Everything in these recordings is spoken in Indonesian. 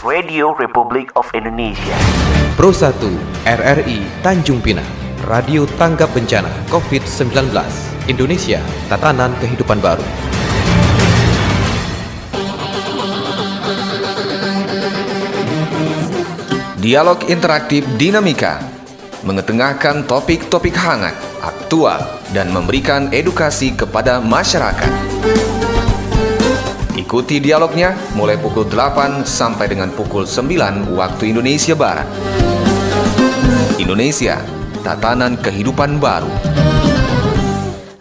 Radio Republik of Indonesia. Pro 1 RRI Tanjung Pinang, Radio Tanggap Bencana COVID-19 Indonesia, Tatanan Kehidupan Baru. Dialog interaktif dinamika, mengetengahkan topik-topik hangat, aktual, dan memberikan edukasi kepada masyarakat. Ikuti dialognya mulai pukul 8 sampai dengan pukul 9 waktu Indonesia Barat. Indonesia, Tatanan Kehidupan Baru.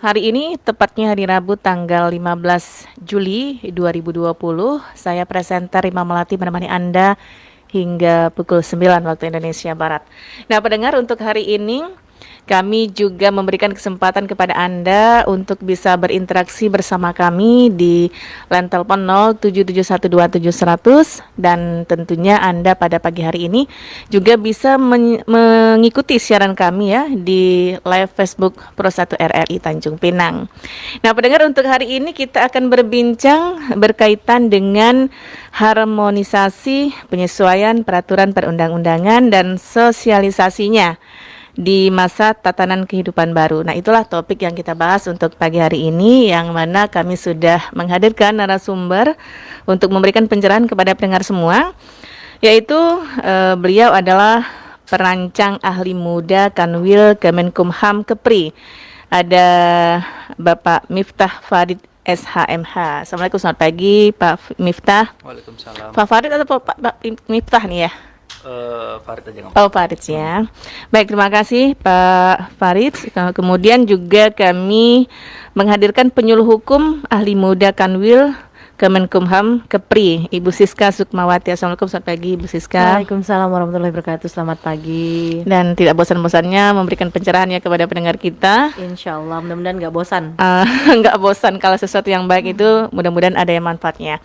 Hari ini, tepatnya hari Rabu tanggal 15 Juli 2020, saya presenter Rima Melati menemani Anda hingga pukul 9 waktu Indonesia Barat. Nah, pendengar, untuk hari ini kami juga memberikan kesempatan kepada Anda untuk bisa berinteraksi bersama kami di line telepon 077127100, dan tentunya Anda pada pagi hari ini juga bisa mengikuti siaran kami ya di live Facebook Pro 1 RRI Tanjung Pinang. Nah, pendengar, untuk hari ini kita akan berbincang berkaitan dengan harmonisasi penyesuaian peraturan perundang-undangan dan sosialisasinya di masa tatanan kehidupan baru. Nah, itulah topik yang kita bahas untuk pagi hari ini, yang mana kami sudah menghadirkan narasumber untuk memberikan pencerahan kepada pendengar semua, yaitu beliau adalah perancang ahli muda Kanwil Kemenkumham Kepri. Ada Bapak Miftah Farid SHMH. Assalamualaikum, selamat pagi Pak Miftah. Waalaikumsalam. Pak Farid atau Pak Miftah nih ya? Farid aja nggak? Oh, Farid ya. Baik, terima kasih Pak Farid. Kemudian juga kami menghadirkan penyuluh hukum ahli muda Kanwil Kemenkumham Kepri, Ibu Siska Sukmawati. Assalamualaikum, selamat pagi Ibu Siska. Waalaikumsalam warahmatullahi wabarakatuh. Selamat pagi. Dan tidak bosan-bosannya memberikan pencerahannya kepada pendengar kita. Insya Allah, mudah-mudahan nggak bosan. Nggak bosan, kalau sesuatu yang baik itu mudah-mudahan ada yang manfaatnya.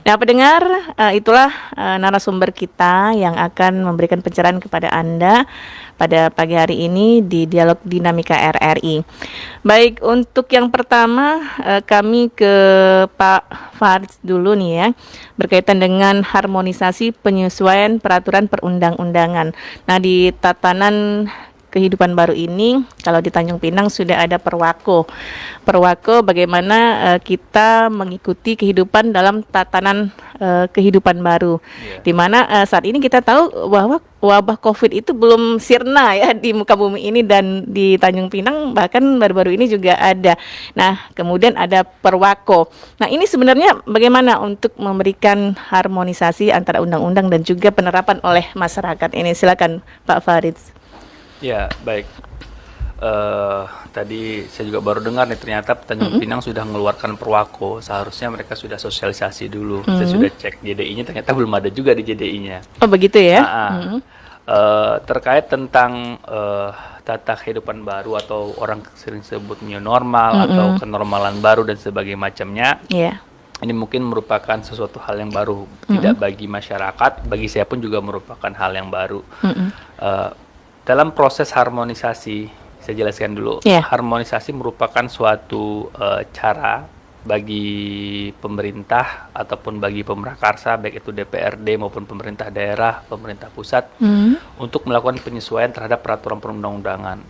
Nah, pendengar, itulah narasumber kita yang akan memberikan pencerahan kepada Anda pada pagi hari ini di Dialog Dinamika RRI. Baik, untuk yang pertama kami ke Pak Farid dulu nih ya, berkaitan dengan harmonisasi penyesuaian peraturan perundang-undangan. Nah, di tatanan kehidupan baru ini, kalau di Tanjung Pinang sudah ada Perwako. Perwako bagaimana kita mengikuti kehidupan dalam tatanan kehidupan baru. Di mana saat ini kita tahu bahwa wabah COVID itu belum sirna ya di muka bumi ini, dan di Tanjung Pinang bahkan baru-baru ini juga ada. Nah, kemudian ada Perwako. Nah, ini sebenarnya bagaimana untuk memberikan harmonisasi antara undang-undang dan juga penerapan oleh masyarakat ini? Silakan Pak Farid. Ya, baik. Tadi saya juga baru dengar nih, ternyata Tanjung Pinang sudah mengeluarkan Perwako. Seharusnya mereka sudah sosialisasi dulu. Saya sudah cek JDI-nya, ternyata belum ada juga di JDI-nya. Oh, begitu ya? Terkait tentang tata kehidupan baru, atau orang sering sebut new normal atau kenormalan baru dan sebagainya macamnya. Ini mungkin merupakan sesuatu hal yang baru, tidak bagi masyarakat, bagi saya pun juga merupakan hal yang baru. Dalam proses harmonisasi, saya jelaskan dulu. Harmonisasi merupakan suatu cara bagi pemerintah ataupun bagi pemrakarsa, baik itu DPRD maupun pemerintah daerah, pemerintah pusat, untuk melakukan penyesuaian terhadap peraturan perundang-undangan.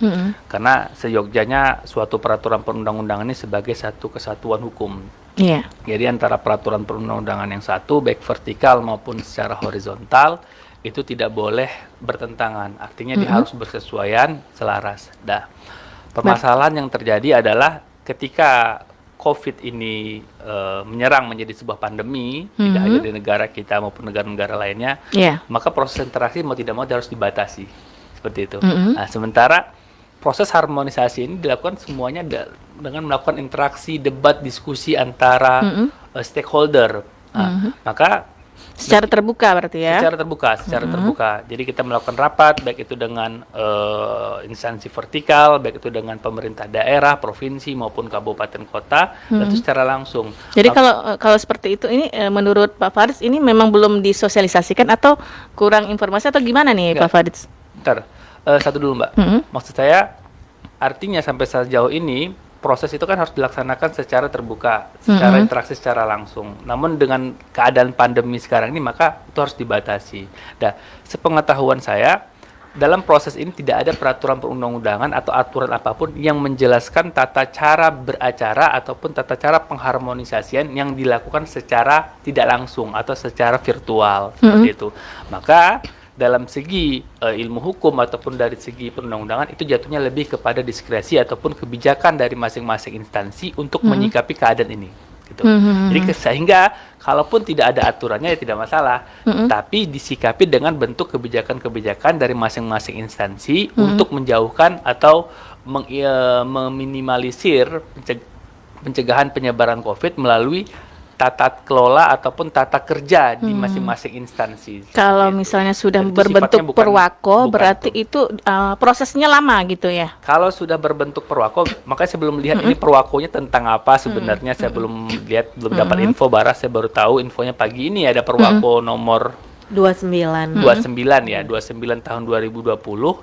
Karena seyogyanya suatu peraturan perundang-undangan ini sebagai satu kesatuan hukum. Jadi antara peraturan perundang-undangan yang satu, baik vertikal maupun secara horizontal, itu tidak boleh bertentangan. Artinya dia harus bersesuaian, selaras. Nah, permasalahan yang terjadi adalah ketika COVID ini menyerang menjadi sebuah pandemi, tidak hanya di negara kita maupun negara-negara lainnya, maka proses interaksi mau tidak mau harus dibatasi. Seperti itu. Nah, sementara proses harmonisasi ini dilakukan semuanya dengan melakukan interaksi, debat, diskusi antara stakeholder. Maka secara terbuka berarti ya? Secara terbuka. Jadi kita melakukan rapat, baik itu dengan instansi vertikal, baik itu dengan pemerintah daerah, provinsi maupun kabupaten kota, dan itu secara langsung. Jadi kalau seperti itu, ini menurut Pak Farid ini memang belum disosialisasikan atau kurang informasi atau gimana nih Pak Farid? Bentar, satu dulu Mbak. Maksud saya, artinya sampai sejauh ini proses itu kan harus dilaksanakan secara terbuka, secara interaksi secara langsung. Namun dengan keadaan pandemi sekarang ini maka itu harus dibatasi. Nah, sepengetahuan saya dalam proses ini tidak ada peraturan perundang-undangan atau aturan apapun yang menjelaskan tata cara beracara ataupun tata cara pengharmonisasian yang dilakukan secara tidak langsung atau secara virtual seperti itu. Maka dalam segi ilmu hukum ataupun dari segi perundang-undangan itu jatuhnya lebih kepada diskresi ataupun kebijakan dari masing-masing instansi untuk menyikapi keadaan ini. Gitu. Jadi sehingga kalaupun tidak ada aturannya ya tidak masalah, tapi disikapi dengan bentuk kebijakan-kebijakan dari masing-masing instansi untuk menjauhkan atau meminimalisir pencegahan penyebaran COVID melalui tata kelola ataupun tata kerja di masing-masing instansi. Kalau misalnya sudah berbentuk perwako, berarti itu prosesnya lama gitu ya? Kalau sudah berbentuk perwako, makanya saya belum lihat ini perwakonya tentang apa sebenarnya. Saya belum lihat, belum dapat info. Saya baru tahu infonya pagi ini ada perwako nomor 29 ya, 29 tahun 2020.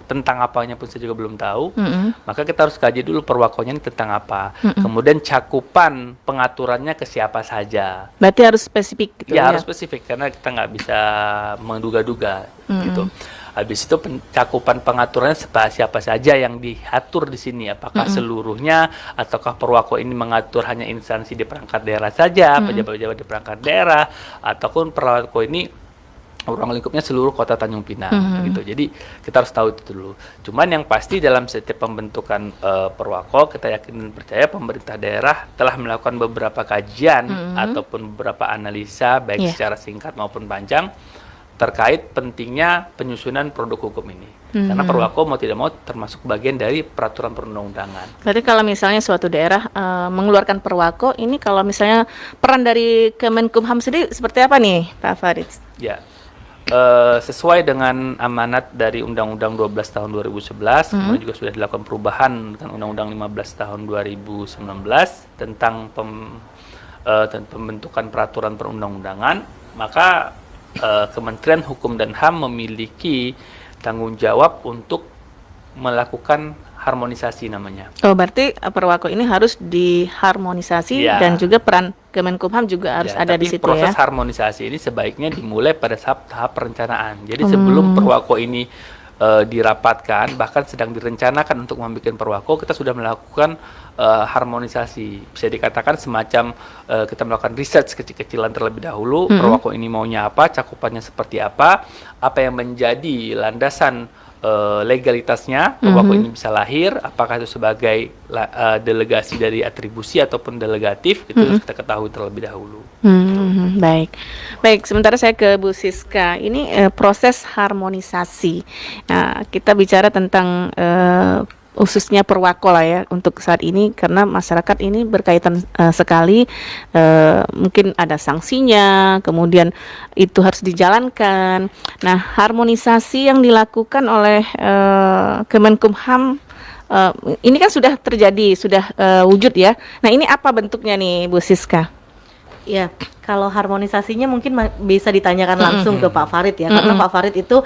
Tentang apanya pun saya juga belum tahu. Maka kita harus kaji dulu perwakonya ini tentang apa. Kemudian cakupan pengaturannya ke siapa saja. Berarti harus spesifik gitu ya? Harus spesifik karena kita nggak bisa menduga-duga gitu. Habis itu cakupan pengaturannya siapa saja yang diatur di sini. Apakah seluruhnya ataukah perwako ini mengatur hanya instansi di perangkat daerah saja, pejabat-pejabat di perangkat daerah, ataupun perwako ini ruang lingkupnya seluruh kota Tanjung Pinang gitu. Jadi kita harus tahu itu dulu. Cuman yang pasti dalam setiap pembentukan perwako kita yakin dan percaya pemerintah daerah telah melakukan beberapa kajian ataupun beberapa analisa baik secara singkat maupun panjang terkait pentingnya penyusunan produk hukum ini. Karena perwako mau tidak mau termasuk bagian dari peraturan perundang-undangan. Berarti kalau misalnya suatu daerah mengeluarkan perwako, ini kalau misalnya peran dari Kemenkumham sendiri seperti apa nih Pak Farid? Ya. Sesuai dengan amanat dari Undang-Undang 12 tahun 2011, kemudian juga sudah dilakukan perubahan dengan Undang-Undang 15 tahun 2019 tentang pembentukan peraturan perundang-undangan, maka Kementerian Hukum dan HAM memiliki tanggung jawab untuk melakukan harmonisasi namanya. Oh, berarti perwako ini harus diharmonisasi dan juga peran Kemenkumham juga harus ada di situ ya. Proses harmonisasi ini sebaiknya dimulai pada tahap perencanaan. Jadi sebelum perwako ini dirapatkan, bahkan sedang direncanakan untuk membuat perwako, kita sudah melakukan harmonisasi. Bisa dikatakan semacam kita melakukan research kecil-kecilan terlebih dahulu, perwako ini maunya apa, cakupannya seperti apa yang menjadi landasan legalitasnya perwako ini bisa lahir, apakah itu sebagai delegasi dari atribusi ataupun delegatif, itu harus kita ketahui terlebih dahulu. Baik. Sementara saya ke Bu Siska. Ini proses harmonisasi. Nah, kita bicara tentang khususnya perwako lah ya untuk saat ini, karena masyarakat ini berkaitan sekali, mungkin ada sanksinya, kemudian itu harus dijalankan. Nah, harmonisasi yang dilakukan oleh Kemenkumham ini kan sudah terjadi, sudah wujud ya. Nah, ini apa bentuknya nih Bu Siska? Ya, kalau harmonisasinya mungkin bisa ditanyakan langsung ke Pak Farid ya, karena Pak Farid itu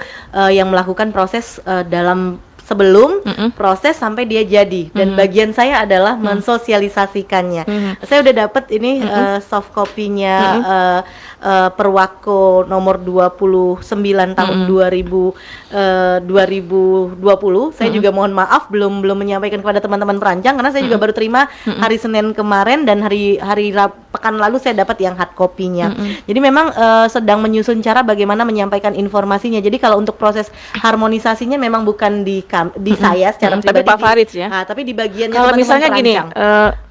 yang melakukan proses dalam sebelum proses sampai dia jadi, dan bagian saya adalah mensosialisasikannya. Saya udah dapat ini soft copy-nya Perwako nomor 29 tahun 2020. Saya juga mohon maaf belum menyampaikan kepada teman-teman perancang karena saya juga baru terima hari Senin kemarin, dan hari pekan lalu saya dapat yang hard copy-nya. Jadi memang sedang menyusun cara bagaimana menyampaikan informasinya. Jadi kalau untuk proses harmonisasinya memang bukan di saya secara pribadi, tapi Pak Farid ya. Tapi di bagiannya kalau teman-teman misalnya perancang. gini,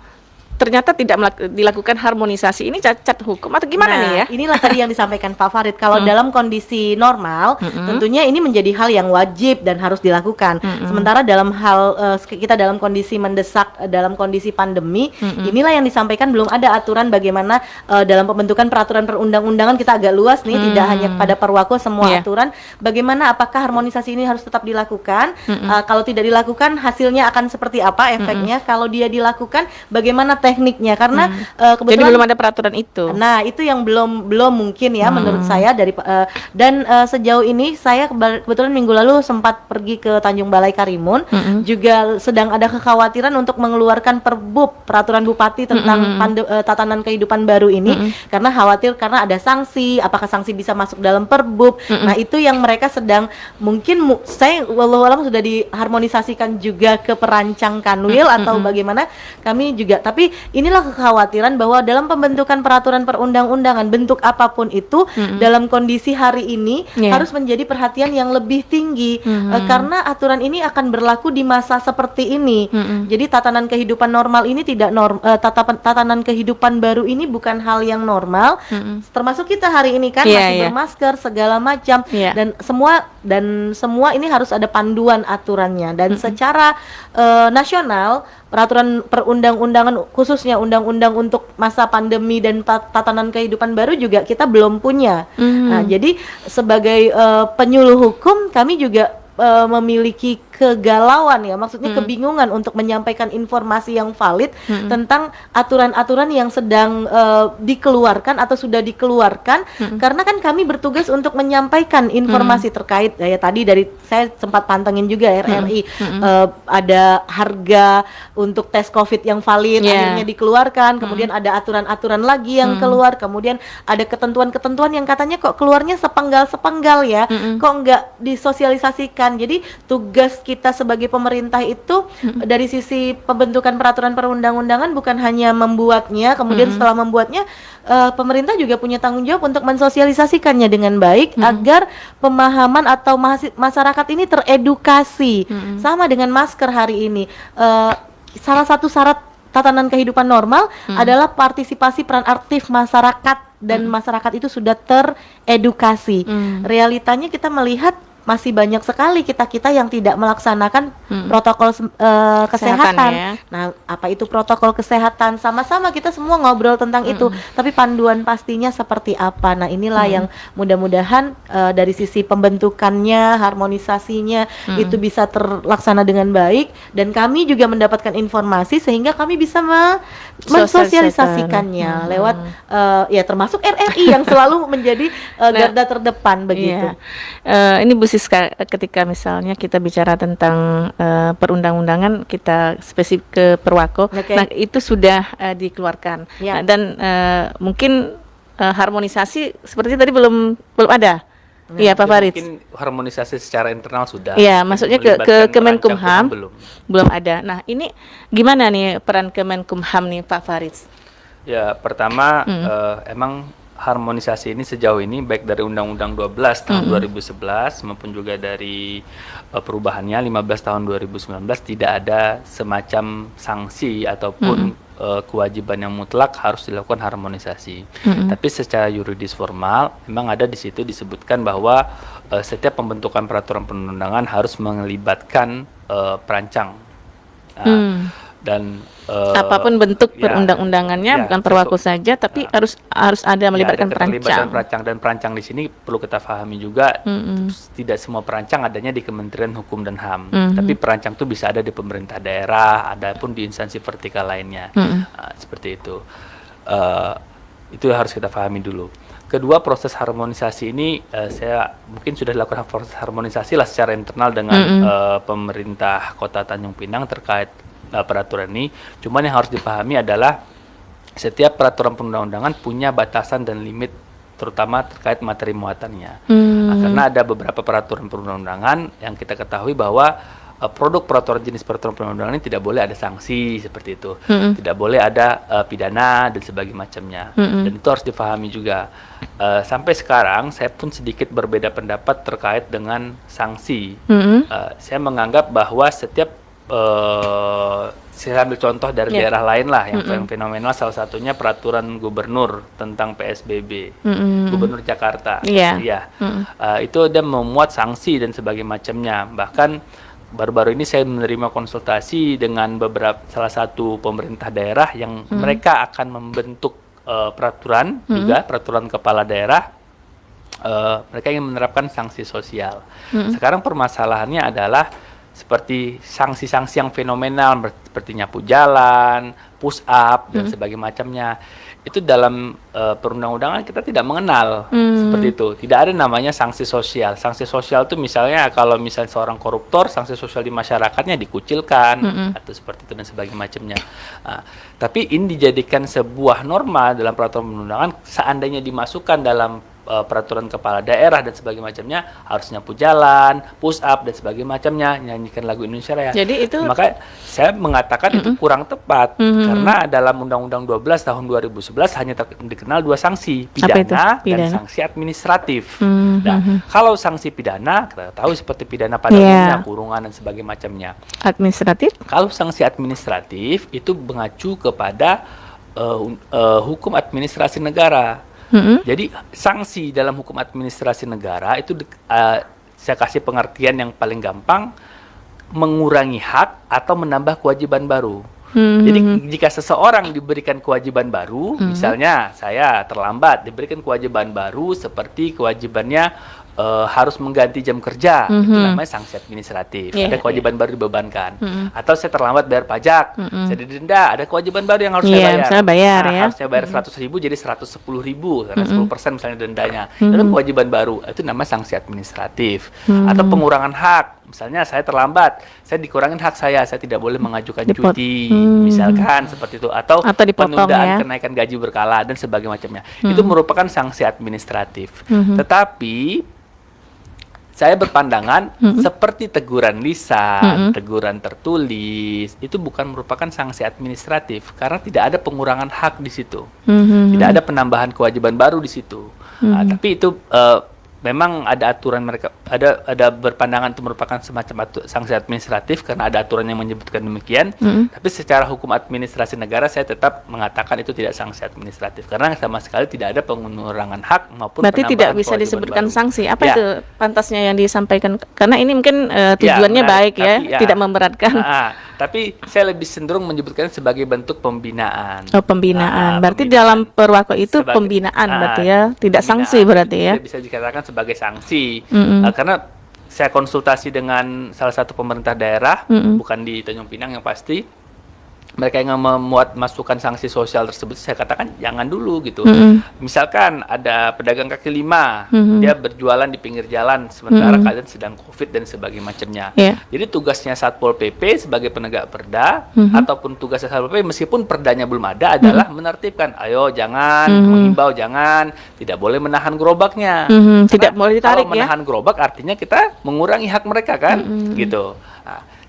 ternyata tidak dilakukan harmonisasi, ini cacat hukum atau gimana nih ya? Inilah tadi yang disampaikan Pak Farid. Kalau dalam kondisi normal, tentunya ini menjadi hal yang wajib dan harus dilakukan. Sementara dalam hal kita dalam kondisi mendesak, dalam kondisi pandemi, inilah yang disampaikan belum ada aturan bagaimana dalam pembentukan peraturan perundang-undangan. Kita agak luas nih, tidak hanya pada perwako, semua aturan. Bagaimana, apakah harmonisasi ini harus tetap dilakukan? Kalau tidak dilakukan, hasilnya akan seperti apa efeknya? Kalau dia dilakukan, bagaimana tekniknya karena Jadi kebetulan belum ada peraturan itu. Nah, itu yang belum mungkin ya menurut saya dan sejauh ini saya kebetulan minggu lalu sempat pergi ke Tanjung Balai Karimun, juga sedang ada kekhawatiran untuk mengeluarkan peraturan bupati tentang tatanan kehidupan baru ini karena khawatir karena ada sanksi, apakah sanksi bisa masuk dalam perbub. Nah, itu yang mereka sedang mungkin saya wallahualam sudah diharmonisasikan juga ke perancang kanwil atau bagaimana kami juga, tapi inilah kekhawatiran bahwa dalam pembentukan peraturan perundang-undangan bentuk apapun itu dalam kondisi hari ini harus menjadi perhatian yang lebih tinggi karena aturan ini akan berlaku di masa seperti ini. Jadi tatanan kehidupan normal ini tidak tatanan kehidupan baru ini bukan hal yang normal. Termasuk kita hari ini kan masih bermasker segala macam dan semua ini harus ada panduan aturannya dan secara nasional peraturan perundang-undangan khususnya undang-undang untuk masa pandemi dan tatanan kehidupan baru juga kita belum punya. Nah, jadi sebagai penyuluh hukum kami juga memiliki kegalauan ya, maksudnya kebingungan untuk menyampaikan informasi yang valid tentang aturan-aturan yang sedang dikeluarkan atau sudah dikeluarkan karena kan kami bertugas untuk menyampaikan informasi terkait ya tadi dari saya sempat pantengin juga RRI ada harga untuk tes COVID yang valid akhirnya dikeluarkan, kemudian ada aturan-aturan lagi yang keluar, kemudian ada ketentuan-ketentuan yang katanya kok keluarnya sepenggal-sepenggal ya, kok nggak disosialisasikan. Jadi tugas kita sebagai pemerintah itu dari sisi pembentukan peraturan perundang-undangan bukan hanya membuatnya, kemudian setelah membuatnya pemerintah juga punya tanggung jawab untuk mensosialisasikannya dengan baik agar pemahaman atau masyarakat ini teredukasi. Sama dengan masker hari ini, salah satu syarat tatanan kehidupan normal adalah partisipasi peran aktif masyarakat dan masyarakat itu sudah teredukasi. Realitanya kita melihat masih banyak sekali kita yang tidak melaksanakan protokol kesehatan. Ya. Nah, apa itu protokol kesehatan? Sama-sama kita semua ngobrol tentang itu, tapi panduan pastinya seperti apa? Nah, inilah yang mudah-mudahan dari sisi pembentukannya, harmonisasinya itu bisa terlaksana dengan baik dan kami juga mendapatkan informasi sehingga kami bisa mensosialisasikannya lewat ya termasuk RRI yang selalu menjadi garda terdepan begitu. Iya. Ini Bu Siska, ketika misalnya kita bicara tentang perundang-undangan kita spesifik ke Perwako, nah itu sudah dikeluarkan. Nah, dan mungkin harmonisasi seperti tadi belum ada. Iya, Pak Farid. Mungkin harmonisasi secara internal sudah. Iya, maksudnya ke Kemenkumham belum ada. Nah, ini gimana nih peran Kemenkumham nih, Pak Farid? Ya, pertama emang harmonisasi ini sejauh ini baik dari Undang-Undang 12 tahun 2011 maupun juga dari perubahannya 15 tahun 2019 tidak ada semacam sanksi ataupun kewajiban yang mutlak harus dilakukan harmonisasi. Tapi secara yuridis formal memang ada di situ disebutkan bahwa setiap pembentukan peraturan perundang-undangan harus melibatkan perancang. Dan apapun bentuk perundang-undangannya bukan Perwako saja, tapi harus ada melibatkan perancang. Dan perancang di sini perlu kita pahami juga tidak semua perancang adanya di Kementerian Hukum dan HAM, tapi perancang itu bisa ada di pemerintah daerah, ada pun di instansi vertikal lainnya, seperti itu. Itu harus kita pahami dulu. Kedua, proses harmonisasi ini saya mungkin sudah dilakukan proses harmonisasi lah secara internal dengan pemerintah Kota Tanjung Pinang terkait peraturan ini. Cuman yang harus dipahami adalah setiap peraturan perundang-undangan punya batasan dan limit, terutama terkait materi muatannya. Nah, karena ada beberapa peraturan perundang-undangan yang kita ketahui bahwa produk peraturan jenis peraturan perundang-undangan ini tidak boleh ada sanksi seperti itu, tidak boleh ada pidana dan sebagainya macamnya. Dan itu harus dipahami juga. Sampai sekarang saya pun sedikit berbeda pendapat terkait dengan sanksi. Saya menganggap bahwa setiap saya ambil contoh dari daerah lain lah yang fenomenal, salah satunya peraturan gubernur tentang PSBB, gubernur Jakarta. Itu dia memuat sanksi dan sebagainya macamnya. Bahkan baru-baru ini saya menerima konsultasi dengan salah satu pemerintah daerah yang mereka akan membentuk peraturan juga, peraturan kepala daerah. Mereka ingin menerapkan sanksi sosial. Sekarang permasalahannya adalah seperti sanksi-sanksi yang fenomenal seperti nyapu jalan, push up dan sebagainya macamnya. Itu dalam perundang-undangan kita tidak mengenal seperti itu. Tidak ada namanya sanksi sosial. Sanksi sosial itu misalnya kalau misalnya seorang koruptor, sanksi sosial di masyarakatnya dikucilkan atau seperti itu dan sebagainya macamnya. Tapi ini dijadikan sebuah norma dalam peraturan perundang-undangan, seandainya dimasukkan dalam peraturan kepala daerah dan sebagainya macamnya, harus nyapu jalan, push up dan sebagainya macamnya, nyanyikan lagu Indonesia Raya. Jadi itu maka saya mengatakan itu kurang tepat karena dalam Undang-Undang 12 tahun 2011 hanya dikenal 2 sanksi, pidana dan sanksi administratif. Nah, kalau sanksi pidana kita tahu seperti pidana pada umumnya, kurungan dan sebagainya macamnya. Administratif? Kalau sanksi administratif itu mengacu kepada hukum administrasi negara. Jadi sanksi dalam hukum administrasi negara itu saya kasih pengertian yang paling gampang, mengurangi hak atau menambah kewajiban baru. Jadi jika seseorang diberikan kewajiban baru, misalnya saya terlambat, diberikan kewajiban baru seperti kewajibannya harus mengganti jam kerja, itu namanya sanksi administratif. Ada kewajiban baru dibebankan. Atau saya terlambat bayar pajak, saya didenda, ada kewajiban baru yang harus saya bayar. Saya bayar harusnya bayar 100.000 jadi 110.000, karena 10% misalnya dendanya. Itu kewajiban baru, itu namanya sanksi administratif. Atau pengurangan hak. Misalnya saya terlambat, saya dikurangin hak saya tidak boleh mengajukan cuti, misalkan seperti itu, atau penundaan kenaikan gaji berkala dan sebagainya macamnya. Itu merupakan sanksi administratif. Tetapi saya berpandangan seperti teguran lisan, teguran tertulis, itu bukan merupakan sanksi administratif karena tidak ada pengurangan hak di situ, tidak ada penambahan kewajiban baru di situ. Tapi itu memang ada aturan, mereka ada berpandangan itu merupakan semacam sanksi administratif karena ada aturan yang menyebutkan demikian. Tapi secara hukum administrasi negara saya tetap mengatakan itu tidak sanksi administratif karena sama sekali tidak ada pengurangan hak maupun berarti tidak bisa disebutkan baru. Sanksi apa itu pantasnya yang disampaikan, karena ini mungkin tujuannya baik tidak memberatkan. Tapi saya lebih cenderung menyebutkan sebagai bentuk pembinaan. Pembinaan. Berarti dalam perwako itu pembinaan berarti tidak sanksi berarti ya. Bisa dikatakan sebagai sanksi. Karena saya konsultasi dengan salah satu pemerintah daerah, bukan di Tanjung Pinang yang pasti. Mereka yang memuat masukan sanksi sosial tersebut, saya katakan jangan dulu gitu. Misalkan ada pedagang kaki lima, dia berjualan di pinggir jalan sementara keadaan sedang COVID dan sebagainya macamnya. Jadi tugasnya Satpol PP sebagai penegak perda ataupun tugasnya Satpol PP meskipun perdanya belum ada adalah menertibkan. Ayo jangan, menghimbau jangan, tidak boleh menahan gerobaknya. Tidak boleh ditarik kalau menahan gerobak artinya kita mengurangi hak mereka kan, gitu.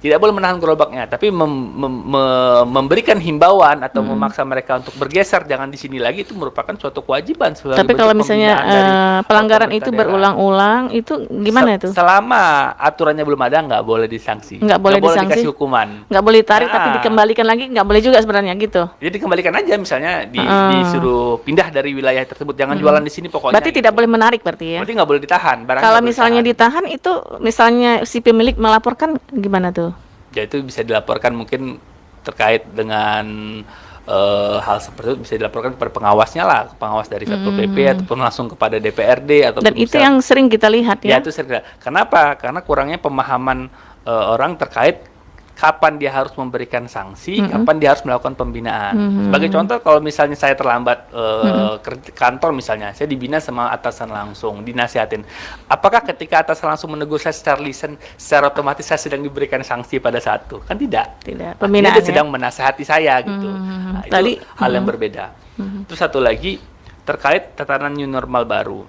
Tidak boleh menahan gerobaknya, tapi memberikan himbauan atau memaksa mereka untuk bergeser, jangan di sini lagi, itu merupakan suatu kewajiban. Tapi kalau misalnya pelanggaran itu berulang-ulang, itu gimana itu? Selama aturannya belum ada, nggak boleh disanksi. Nggak boleh dikasih hukuman. Nggak boleh ditarik, tapi dikembalikan lagi, nggak boleh juga sebenarnya gitu. Jadi dikembalikan aja, misalnya disuruh pindah dari wilayah tersebut, jangan jualan di sini pokoknya. Berarti tidak boleh menarik berarti ya? Berarti nggak boleh ditahan. Kalau misalnya ditahan itu, misalnya si pemilik melaporkan gimana tuh? Ya itu bisa dilaporkan mungkin terkait dengan hal seperti itu bisa dilaporkan kepada pengawasnya lah, pengawas dari Satpol PP ataupun langsung kepada DPRD atau. Dan itu yang sering kita lihat ya? Ya itu sering. Kenapa? Karena kurangnya pemahaman orang terkait kapan dia harus memberikan sanksi, kapan dia harus melakukan pembinaan. Sebagai contoh, kalau misalnya saya terlambat ke kantor misalnya, saya dibina sama atasan langsung, dinasihatin. Apakah ketika atasan langsung menegur saya secara lisan, secara otomatis saya sedang diberikan sanksi pada saat itu? Kan tidak. Tidak. Pembinaan dia sedang menasihati saya gitu. Nah, itu hal yang berbeda. Terus satu lagi terkait tatanan new normal baru.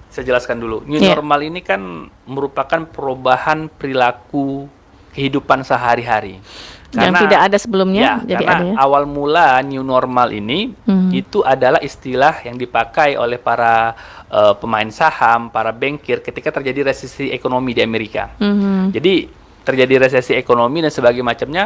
Saya jelaskan dulu. New normal ini kan merupakan perubahan perilaku kehidupan sehari-hari. Yang tidak ada sebelumnya. Jadi karena ada ya? Awal mula new normal ini itu adalah istilah yang dipakai oleh para pemain saham, para bankir ketika terjadi resesi ekonomi di Amerika. Jadi terjadi resesi ekonomi dan sebagainya macamnya,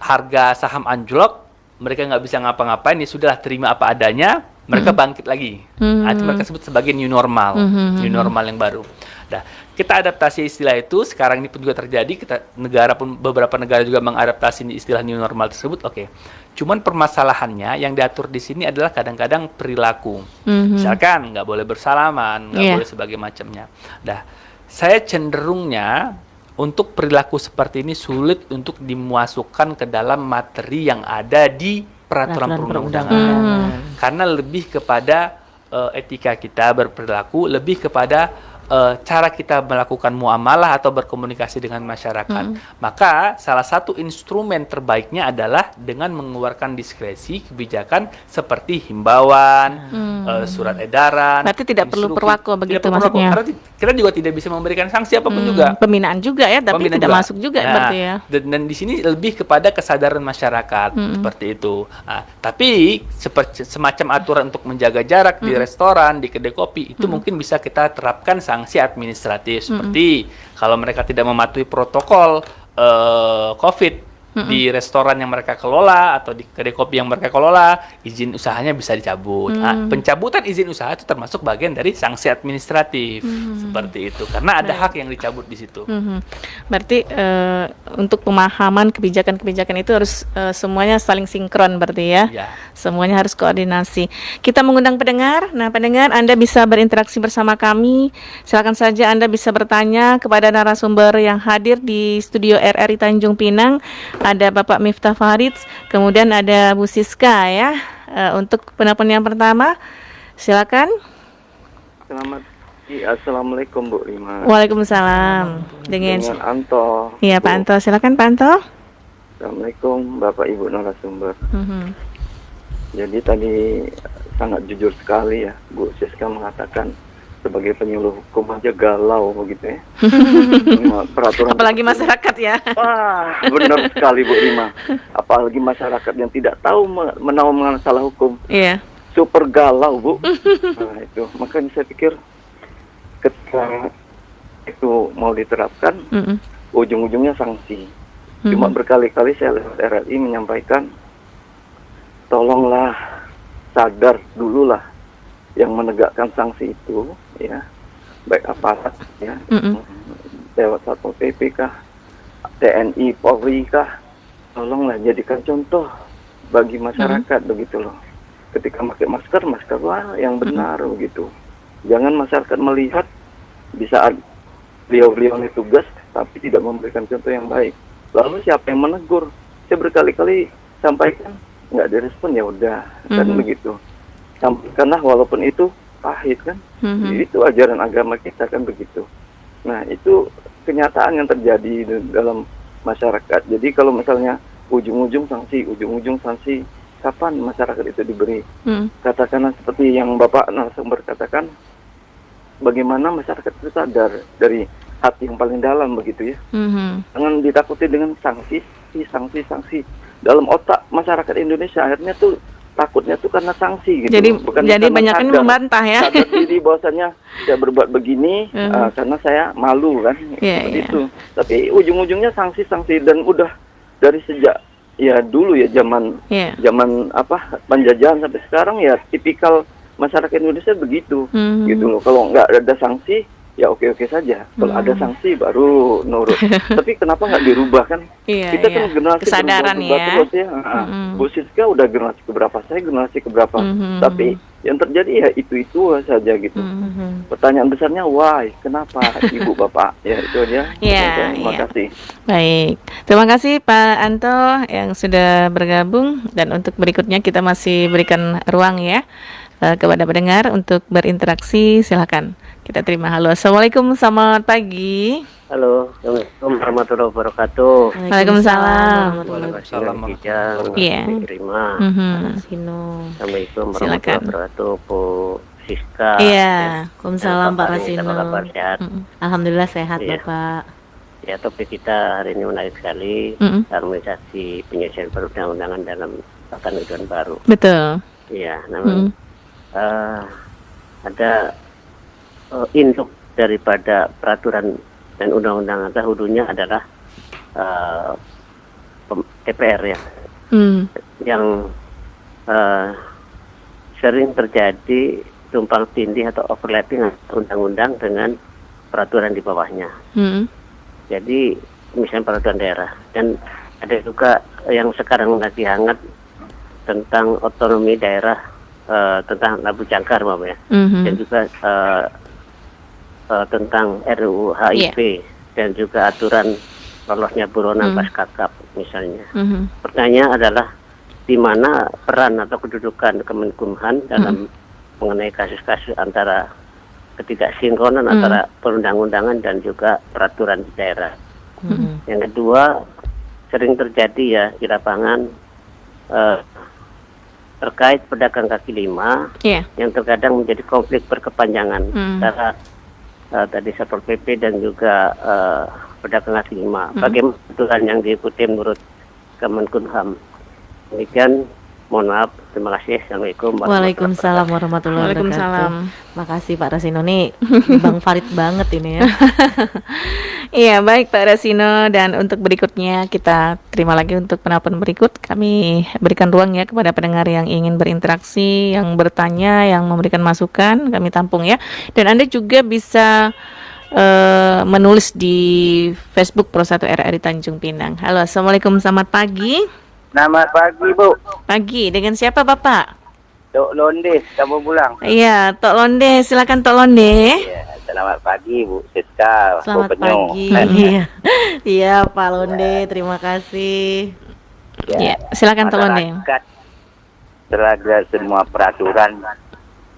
harga saham anjlok, mereka nggak bisa ngapa-ngapain, ya sudahlah terima apa adanya. Mereka bangkit lagi. Nah, itu mereka sebut sebagai new normal, new normal yang baru. Nah, kita adaptasi istilah itu. Sekarang ini pun juga terjadi. Beberapa negara juga mengadaptasi istilah new normal tersebut. Oke. Cuman permasalahannya yang diatur di sini adalah kadang-kadang perilaku. Misalkan nggak boleh bersalaman, nggak boleh sebagai macamnya. Nah, saya cenderungnya untuk perilaku seperti ini sulit untuk dimasukkan ke dalam materi yang ada di peraturan perundang-undangan. Karena lebih kepada etika kita berperilaku, lebih kepada cara kita melakukan muamalah atau berkomunikasi dengan masyarakat. Maka salah satu instrumen terbaiknya adalah dengan mengeluarkan diskresi kebijakan seperti himbauan, surat edaran. Berarti tidak perlu perwako begitu perlu maksudnya. Karena kita juga tidak bisa memberikan sanksi apapun juga. Pembinaan juga ya, tapi Pembinaan tidak juga. masuk juga Nah, berarti ya. Dan di sini lebih kepada kesadaran masyarakat seperti itu. Nah, tapi semacam aturan untuk menjaga jarak di restoran, di kedai kopi itu mungkin bisa kita terapkan sanksi administratif seperti kalau mereka tidak mematuhi protokol COVID di restoran yang mereka kelola atau di kedai kopi yang mereka kelola, izin usahanya bisa dicabut. Nah, pencabutan izin usaha itu termasuk bagian dari sanksi administratif seperti itu, karena ada hak yang dicabut di situ. Berarti untuk pemahaman kebijakan-kebijakan itu harus semuanya saling sinkron berarti ya. Ya. Semuanya harus koordinasi. Kita mengundang pendengar. Nah, pendengar Anda bisa berinteraksi bersama kami. Silakan saja Anda bisa bertanya kepada narasumber yang hadir di studio RRI Tanjung Pinang. Ada Bapak Miftah Farid, kemudian ada Bu Siska ya. Untuk penelpon yang pertama, silakan. Assalamualaikum Bu Rima. Waalaikumsalam. Dengan Anto. Iya, Pak Anto. Silakan Pak Anto. Assalamualaikum Bapak Ibu narasumber. Jadi tadi sangat jujur sekali ya Bu Siska mengatakan sebagai penyuluh hukum aja galau begitu ya. Peraturan Apalagi masyarakat ya. Wah, benar sekali Bu Rima. Apalagi masyarakat yang tidak tahu menahu masalah hukum. Iya. Super galau Bu. Nah itu, makanya saya pikir ketika itu mau diterapkan, ujung-ujungnya sanksi. Cuma berkali-kali saya lewat RRI menyampaikan, tolonglah sadar dulu lah yang menegakkan sanksi itu, ya, baik aparat, ya, lewat Satpol PP kah, TNI, Polri kah, tolonglah jadikan contoh bagi masyarakat begitu loh. Ketika pakai masker, maskerlah yang benar begitu. Jangan masyarakat melihat di saat beliau-beliau ini tugas, tapi tidak memberikan contoh yang baik. Lalu siapa yang menegur? Saya berkali-kali sampaikan, nggak direspon, ya udah, kan begitu. Sampaikanlah walaupun itu pahit kan. Itu ajaran agama kita kan begitu. Nah itu kenyataan yang terjadi dalam masyarakat. Jadi kalau misalnya ujung-ujung sanksi, kapan masyarakat itu diberi? Katakanlah seperti yang Bapak narasumber katakan, bagaimana masyarakat itu sadar dari hati yang paling dalam begitu ya. Jangan ditakuti dengan sanksi. Dalam otak masyarakat Indonesia akhirnya tuh takutnya tuh karena sanksi gitu. Jadi banyak yang membantah ya. Sadar diri bahwasanya saya berbuat begini karena saya malu kan. Seperti itu. Tapi ujung-ujungnya sanksi dan udah dari sejak ya dulu ya zaman penjajahan sampai sekarang ya tipikal masyarakat Indonesia begitu. Gitu loh. Kalau nggak ada sanksi ya oke-oke saja. Kalau ada sanksi baru nurut. Tapi kenapa nggak dirubah kan? Kita kan generasi kesadaran ya. Terus ya. Bu Siska udah generasi keberapa? Saya generasi keberapa? Tapi yang terjadi ya itu saja gitu. Pertanyaan besarnya why? Kenapa Ibu Bapak? Ya itu aja. Terima kasih. Baik. Terima kasih Pak Anto yang sudah bergabung, dan untuk berikutnya kita masih berikan ruang ya kepada pendengar untuk berinteraksi. Silakan. Kita terima. Halo, assalamualaikum, selamat pagi. Halo, assalamualaikum warahmatullahi wabarakatuh. Waalaikumsalam. Waalaikumsalam. Iya. Terima. Assalamualaikum warahmatullahi wabarakatuh, Bu Siska. Iya. Waalaikumsalam Pak Rasino. Apa kabar, sehat? Alhamdulillah sehat Bapak. Ya, topik kita hari ini menarik sekali, harmonisasi penyelesaian perundang-undangan dalam tatanan baru. Betul. Iya, namun ada induk daripada peraturan dan undang-undang hulunya adalah DPR ya, yang sering terjadi tumpang tindih atau overlapping undang-undang dengan peraturan di bawahnya. Jadi misalnya peraturan daerah, dan ada juga yang sekarang lagi hangat tentang otonomi daerah, tentang Labu Jangkar dan juga tentang RUU HIP dan juga aturan lolosnya buronan Paskakap misalnya. Pertanyaan adalah di mana peran atau kedudukan Kemenkumham dalam mengenai kasus-kasus antara ketidaksinkronan antara perundang-undangan dan juga peraturan di daerah. Yang kedua, sering terjadi ya di lapangan terkait pedagang kaki lima yang terkadang menjadi konflik berkepanjangan antara tadi Satpol PP dan juga pedagang kaki lima. Bagaimana aturan yang diikuti menurut Kemenkumham? Demikian, mohon maaf, terima kasih. Assalamualaikum. Waalaikumsalam warahmatullahi wabarakatuh. Makasih Pak Rasino, nih Bang Farid banget ini ya. Iya, baik Pak Rasino, dan untuk berikutnya kita terima lagi untuk penelpon berikut. Kami berikan ruang ya kepada pendengar yang ingin berinteraksi, yang bertanya, yang memberikan masukan, kami tampung ya. Dan Anda juga bisa menulis di Facebook Pro 1 RRI Tanjung Pinang. Halo, Assalamualaikum, selamat pagi. Selamat pagi, Bu. Pagi, dengan siapa Bapak? Tok Londe, kamu pulang. Iya, Tok Londe, silakan Tok Londe. Iya, selamat pagi, Bu Siska. Selamat pagi. Iya, Pak Londe, terima kasih. Ya, silakan Tok Londe. Terhadap semua peraturan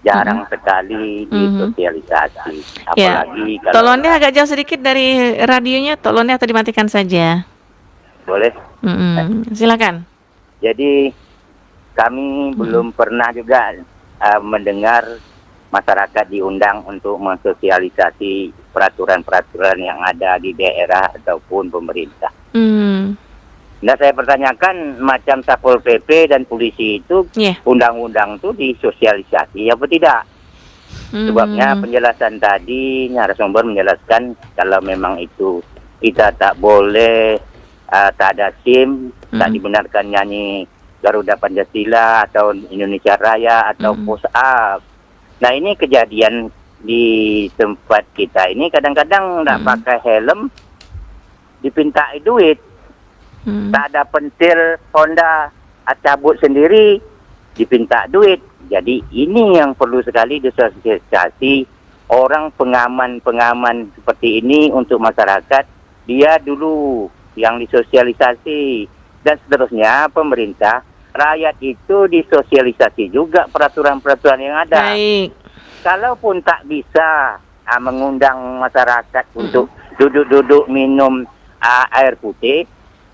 jarang sekali disosialisasi. Apalagi kalau Tok Londe agak jauh sedikit dari radionya, Tok Londe, atau dimatikan saja. Boleh. Silakan. Jadi kami belum pernah juga mendengar masyarakat diundang untuk mensosialisasi peraturan-peraturan yang ada di daerah ataupun pemerintah. Nah, saya pertanyakan, macam Satpol PP dan polisi itu undang-undang itu disosialisasi apa tidak? Sebabnya penjelasan tadi narasumber menjelaskan kalau memang itu kita tak boleh tak ada SIM, tak dibenarkan nyanyi Garuda Pancasila atau Indonesia Raya atau push up. Nah, ini kejadian di tempat kita ini kadang-kadang nggak pakai helm, dipintai duit. Tak ada pentil Honda, cabut sendiri, dipinta duit. Jadi ini yang perlu sekali disosialisasi orang pengaman-pengaman seperti ini untuk masyarakat. Dia dulu yang disosialisasi, dan seterusnya pemerintah, rakyat itu disosialisasi juga peraturan-peraturan yang ada. Baik. Kalaupun tak bisa mengundang masyarakat untuk duduk-duduk minum air putih,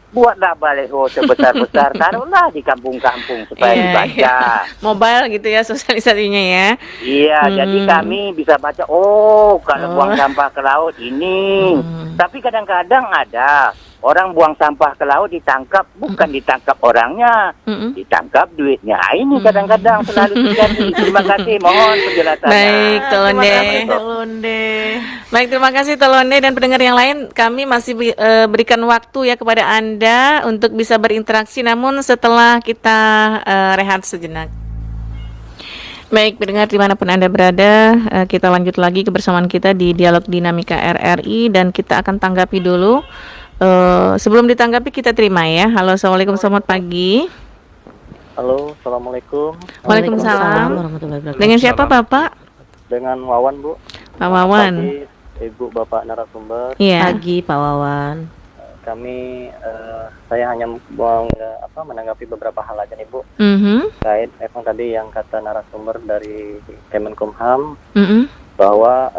buatlah baliho sebesar-besar, taruhlah di kampung-kampung supaya dibaca. Mobile gitu ya sosialisasinya ya. Iya, jadi kami bisa baca, kalau buang sampah ke laut ini. Tapi kadang-kadang ada orang buang sampah ke laut ditangkap, bukan ditangkap orangnya, ditangkap duitnya. Ini kadang-kadang selalu terjadi. Terima kasih, mohon penjelasannya. Baik, Tolonde. Baik, terima kasih Tolonde, dan pendengar yang lain, kami masih berikan waktu ya kepada Anda untuk bisa berinteraksi, namun setelah kita rehat sejenak. Baik, pendengar dimanapun Anda berada, kita lanjut lagi kebersamaan kita di Dialog Dinamika RRI, dan kita akan tanggapi dulu. Sebelum ditanggapi kita terima ya. Halo, Assalamualaikum, selamat pagi. Halo, Assalamualaikum. Waalaikumsalam. Dengan siapa Bapak? Dengan Wawan, Bu. Pak Wawan. Pagi, Ibu, Bapak narasumber. Pagi, Pak Wawan. Kami, saya hanya menanggapi beberapa hal aja nih, Bu. Terkait tadi yang kata narasumber dari Kemenkumham, bahwa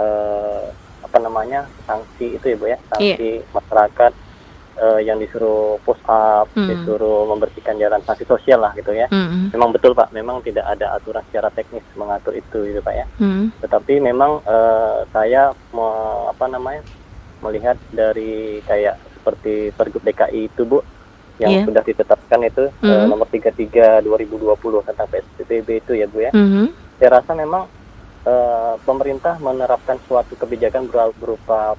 sanksi itu ya, Bu ya, sanksi masyarakat yang disuruh push up, disuruh membersihkan jalan, sanksi sosial lah gitu ya. Memang betul Pak, memang tidak ada aturan secara teknis mengatur itu gitu Pak ya. Tetapi memang saya melihat dari kayak seperti Pergub DKI itu Bu, yang sudah ditetapkan itu nomor 33 2020 tentang PSBB itu ya Bu ya. Saya rasa memang pemerintah menerapkan suatu kebijakan berupa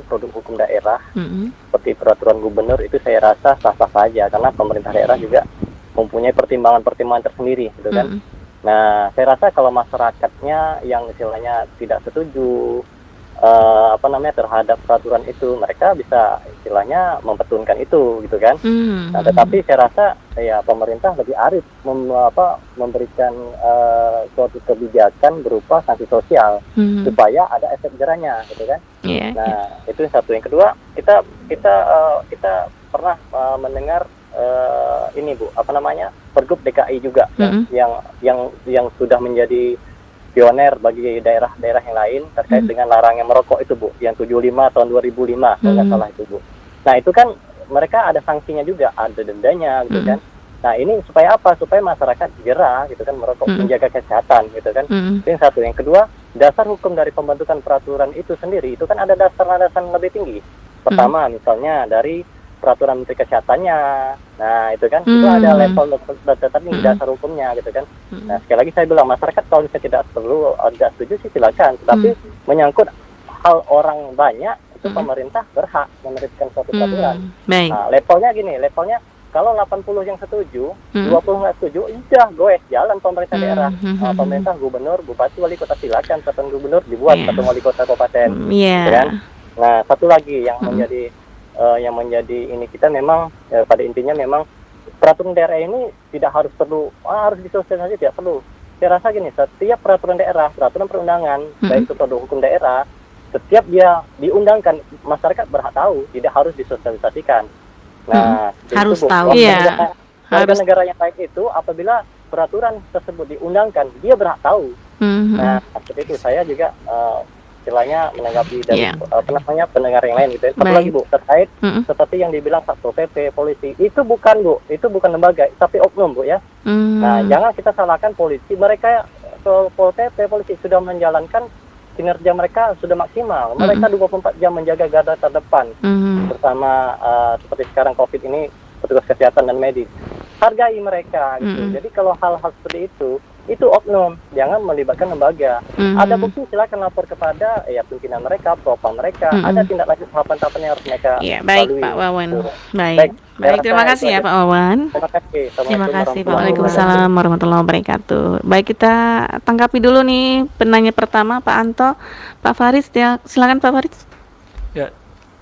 produk hukum daerah seperti peraturan gubernur, itu saya rasa sah-sah saja karena pemerintah daerah juga mempunyai pertimbangan-pertimbangan tersendiri gitu kan. Nah, saya rasa kalau masyarakatnya yang istilahnya tidak setuju terhadap peraturan itu, mereka bisa istilahnya mempertuhankan itu gitu kan. Nah, tetapi saya rasa ya pemerintah lebih arif memberikan suatu kebijakan berupa sanksi sosial supaya ada efek jerahnya gitu kan. Nah, itu yang satu. Yang kedua, kita pernah mendengar ini Bu, Pergub DKI juga yang sudah menjadi pioner bagi daerah-daerah yang lain terkait dengan larangan merokok itu Bu, yang 75 tahun 2005 kalau nggak salah itu Bu. Nah, itu kan mereka ada sanksinya juga, ada dendanya gitu kan. Nah, ini supaya apa? Supaya masyarakat jerah gitu kan, merokok, menjaga kesehatan gitu kan. Itu yang satu. Yang kedua, dasar hukum dari pembentukan peraturan itu sendiri itu kan ada dasar-dasar lebih tinggi. Pertama, misalnya dari peraturan menteri kesehatannya. Nah, itu kan itu ada level tinggi dasar hukumnya gitu kan. Nah, sekali lagi saya bilang, masyarakat kalau misalnya tidak setuju sih silakan, tetapi menyangkut hal orang banyak itu pemerintah berhak menerbitkan suatu peraturan. Nah, levelnya kalau 80 yang setuju, 20 nggak setuju, udah goes jalan pemerintah daerah. Pemerintah, gubernur, bupati, wali kota silakan peraturan gubernur dibuat, peraturan wali kota kabupaten. Kan? Nah, satu lagi yang menjadi ini kita memang pada intinya memang peraturan daerah ini tidak harus disosialisasi, tidak perlu. Saya rasa gini, setiap peraturan daerah, peraturan perundangan, baik itu produk hukum daerah, setiap dia diundangkan, masyarakat berhak tahu, tidak harus disosialisasikan. Nah, harus tahu. Warga negara yang baik itu apabila peraturan tersebut diundangkan, dia berhak tahu. Nah, seperti itu. Saya juga istilahnya menanggapi dari pendengar yang lain gitu. Satu lagi Bu, terkait seperti yang dibilang Satpol PP, polisi, itu bukan Bu, itu bukan lembaga, tapi oknum Bu ya. Nah, jangan kita salahkan polisi, mereka Satpol PP, polisi sudah menjalankan kinerja mereka sudah maksimal. Mereka 24 jam menjaga garda terdepan bersama seperti sekarang COVID ini, petugas kesehatan dan medis. Hargai mereka gitu. Jadi kalau hal-hal seperti itu oknum, jangan melibatkan lembaga. Ada bukti silakan lapor kepada pimpinan mereka, propam mereka. Ada tindak lanjut tahapan-tahapan yang harus mereka baik lalui. Pak Wawan. Baik, terima kasih ya Pak Wawan. Terima kasih. Waalaikumsalam warahmatullahi wabarakatuh. Baik, kita tanggapi dulu nih penanya pertama Pak Anto, Pak Faris ya. Silakan Pak Faris. Ya,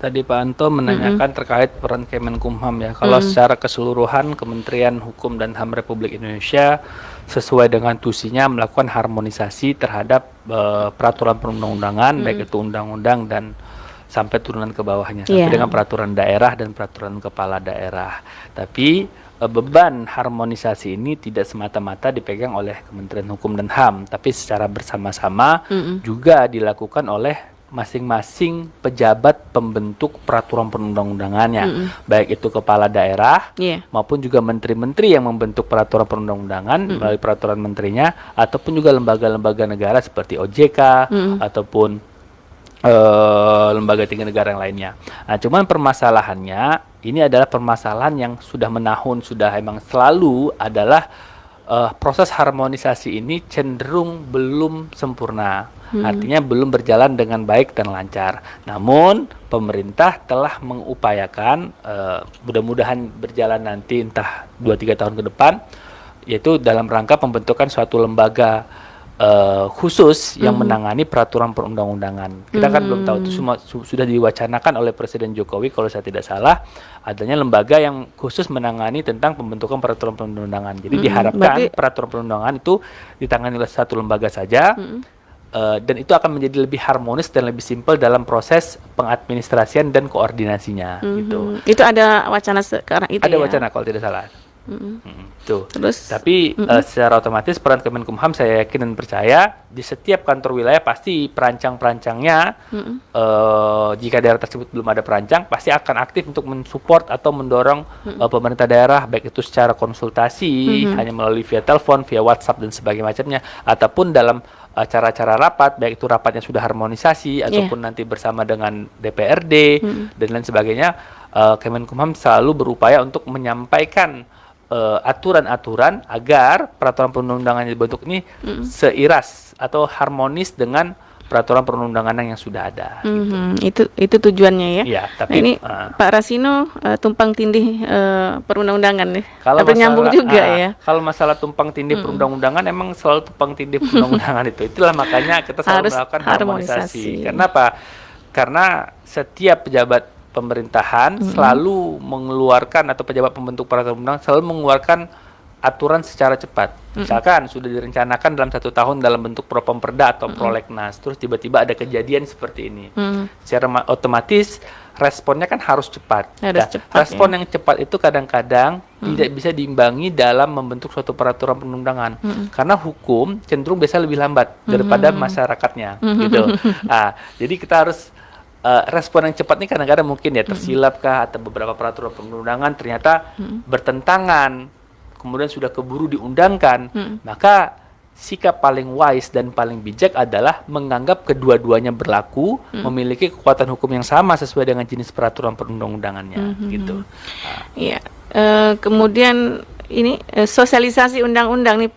tadi Pak Anto menanyakan terkait peran Kemenkumham ya. Kalau secara keseluruhan Kementerian Hukum dan HAM Republik Indonesia sesuai dengan tusinya melakukan harmonisasi terhadap peraturan perundang-undangan, baik itu undang-undang dan sampai turunan ke bawahnya, sampai dengan peraturan daerah dan peraturan kepala daerah. Tapi beban harmonisasi ini tidak semata-mata dipegang oleh Kementerian Hukum dan HAM, tapi secara bersama-sama juga dilakukan oleh masing-masing pejabat pembentuk peraturan perundang-undangannya, baik itu kepala daerah maupun juga menteri-menteri yang membentuk peraturan perundang-undangan melalui peraturan menterinya, ataupun juga lembaga-lembaga negara seperti OJK ataupun lembaga tinggi negara yang lainnya. Nah, cuman permasalahannya ini adalah permasalahan yang sudah menahun, sudah emang selalu adalah proses harmonisasi ini cenderung belum sempurna. Artinya belum berjalan dengan baik dan lancar. Namun pemerintah telah mengupayakan, mudah-mudahan berjalan nanti entah 2-3 tahun ke depan, yaitu dalam rangka pembentukan suatu lembaga khusus yang menangani peraturan perundang-undangan. Kita kan belum tahu, itu sudah diwacanakan oleh Presiden Jokowi kalau saya tidak salah, adanya lembaga yang khusus menangani tentang pembentukan peraturan perundang-undangan. Jadi diharapkan peraturan perundang-undangan itu ditangani oleh satu lembaga saja. Dan itu akan menjadi lebih harmonis dan lebih simpel dalam proses pengadministrasian dan koordinasinya. Gitu. Itu ada wacana sekarang itu. Ada wacana kalau tidak salah. Tuh. Terus, tapi secara otomatis peran Kemenkumham saya yakin dan percaya di setiap kantor wilayah pasti perancang-perancangnya jika daerah tersebut belum ada perancang pasti akan aktif untuk mensupport atau mendorong pemerintah daerah, baik itu secara konsultasi hanya melalui via telepon, via WhatsApp dan sebagainya macamnya, ataupun dalam acara-acara rapat, baik itu rapatnya sudah harmonisasi ataupun nanti bersama dengan DPRD dan lain sebagainya. Kemenkumham selalu berupaya untuk menyampaikan aturan-aturan agar peraturan perundang-undangan yang dibentuk ini seiras atau harmonis dengan peraturan perundang-undangan yang sudah ada. Itu tujuannya ya. Iya, Nah, tapi ini Pak Rasino tumpang tindih perundang-undangan nih. Kalau tapi nyambung juga ya. Kalau masalah tumpang tindih perundang-undangan emang selalu tumpang tindih perundang-undangan itu. Itulah makanya kita selalu melakukan harmonisasi. Kenapa? Karena setiap pejabat pemerintahan selalu mengeluarkan, atau pejabat pembentuk peraturan perundang selalu mengeluarkan aturan secara cepat. Misalkan sudah direncanakan dalam 1 tahun dalam bentuk propemperda atau prolegnas, terus tiba-tiba ada kejadian seperti ini. Secara otomatis responnya kan harus cepat. Respon yang cepat itu kadang-kadang tidak bisa diimbangi dalam membentuk suatu peraturan perundang-undangan. Karena hukum cenderung biasa lebih lambat daripada masyarakatnya, gitu. Jadi kita harus respon yang cepat ini kadang-kadang mungkin ya tersilap kah, atau beberapa peraturan perundang-undangan ternyata bertentangan, kemudian sudah keburu diundangkan, maka sikap paling wise dan paling bijak adalah menganggap kedua-duanya berlaku, memiliki kekuatan hukum yang sama sesuai dengan jenis peraturan perundang-undangannya, gitu. Iya. Kemudian ini sosialisasi undang-undang nih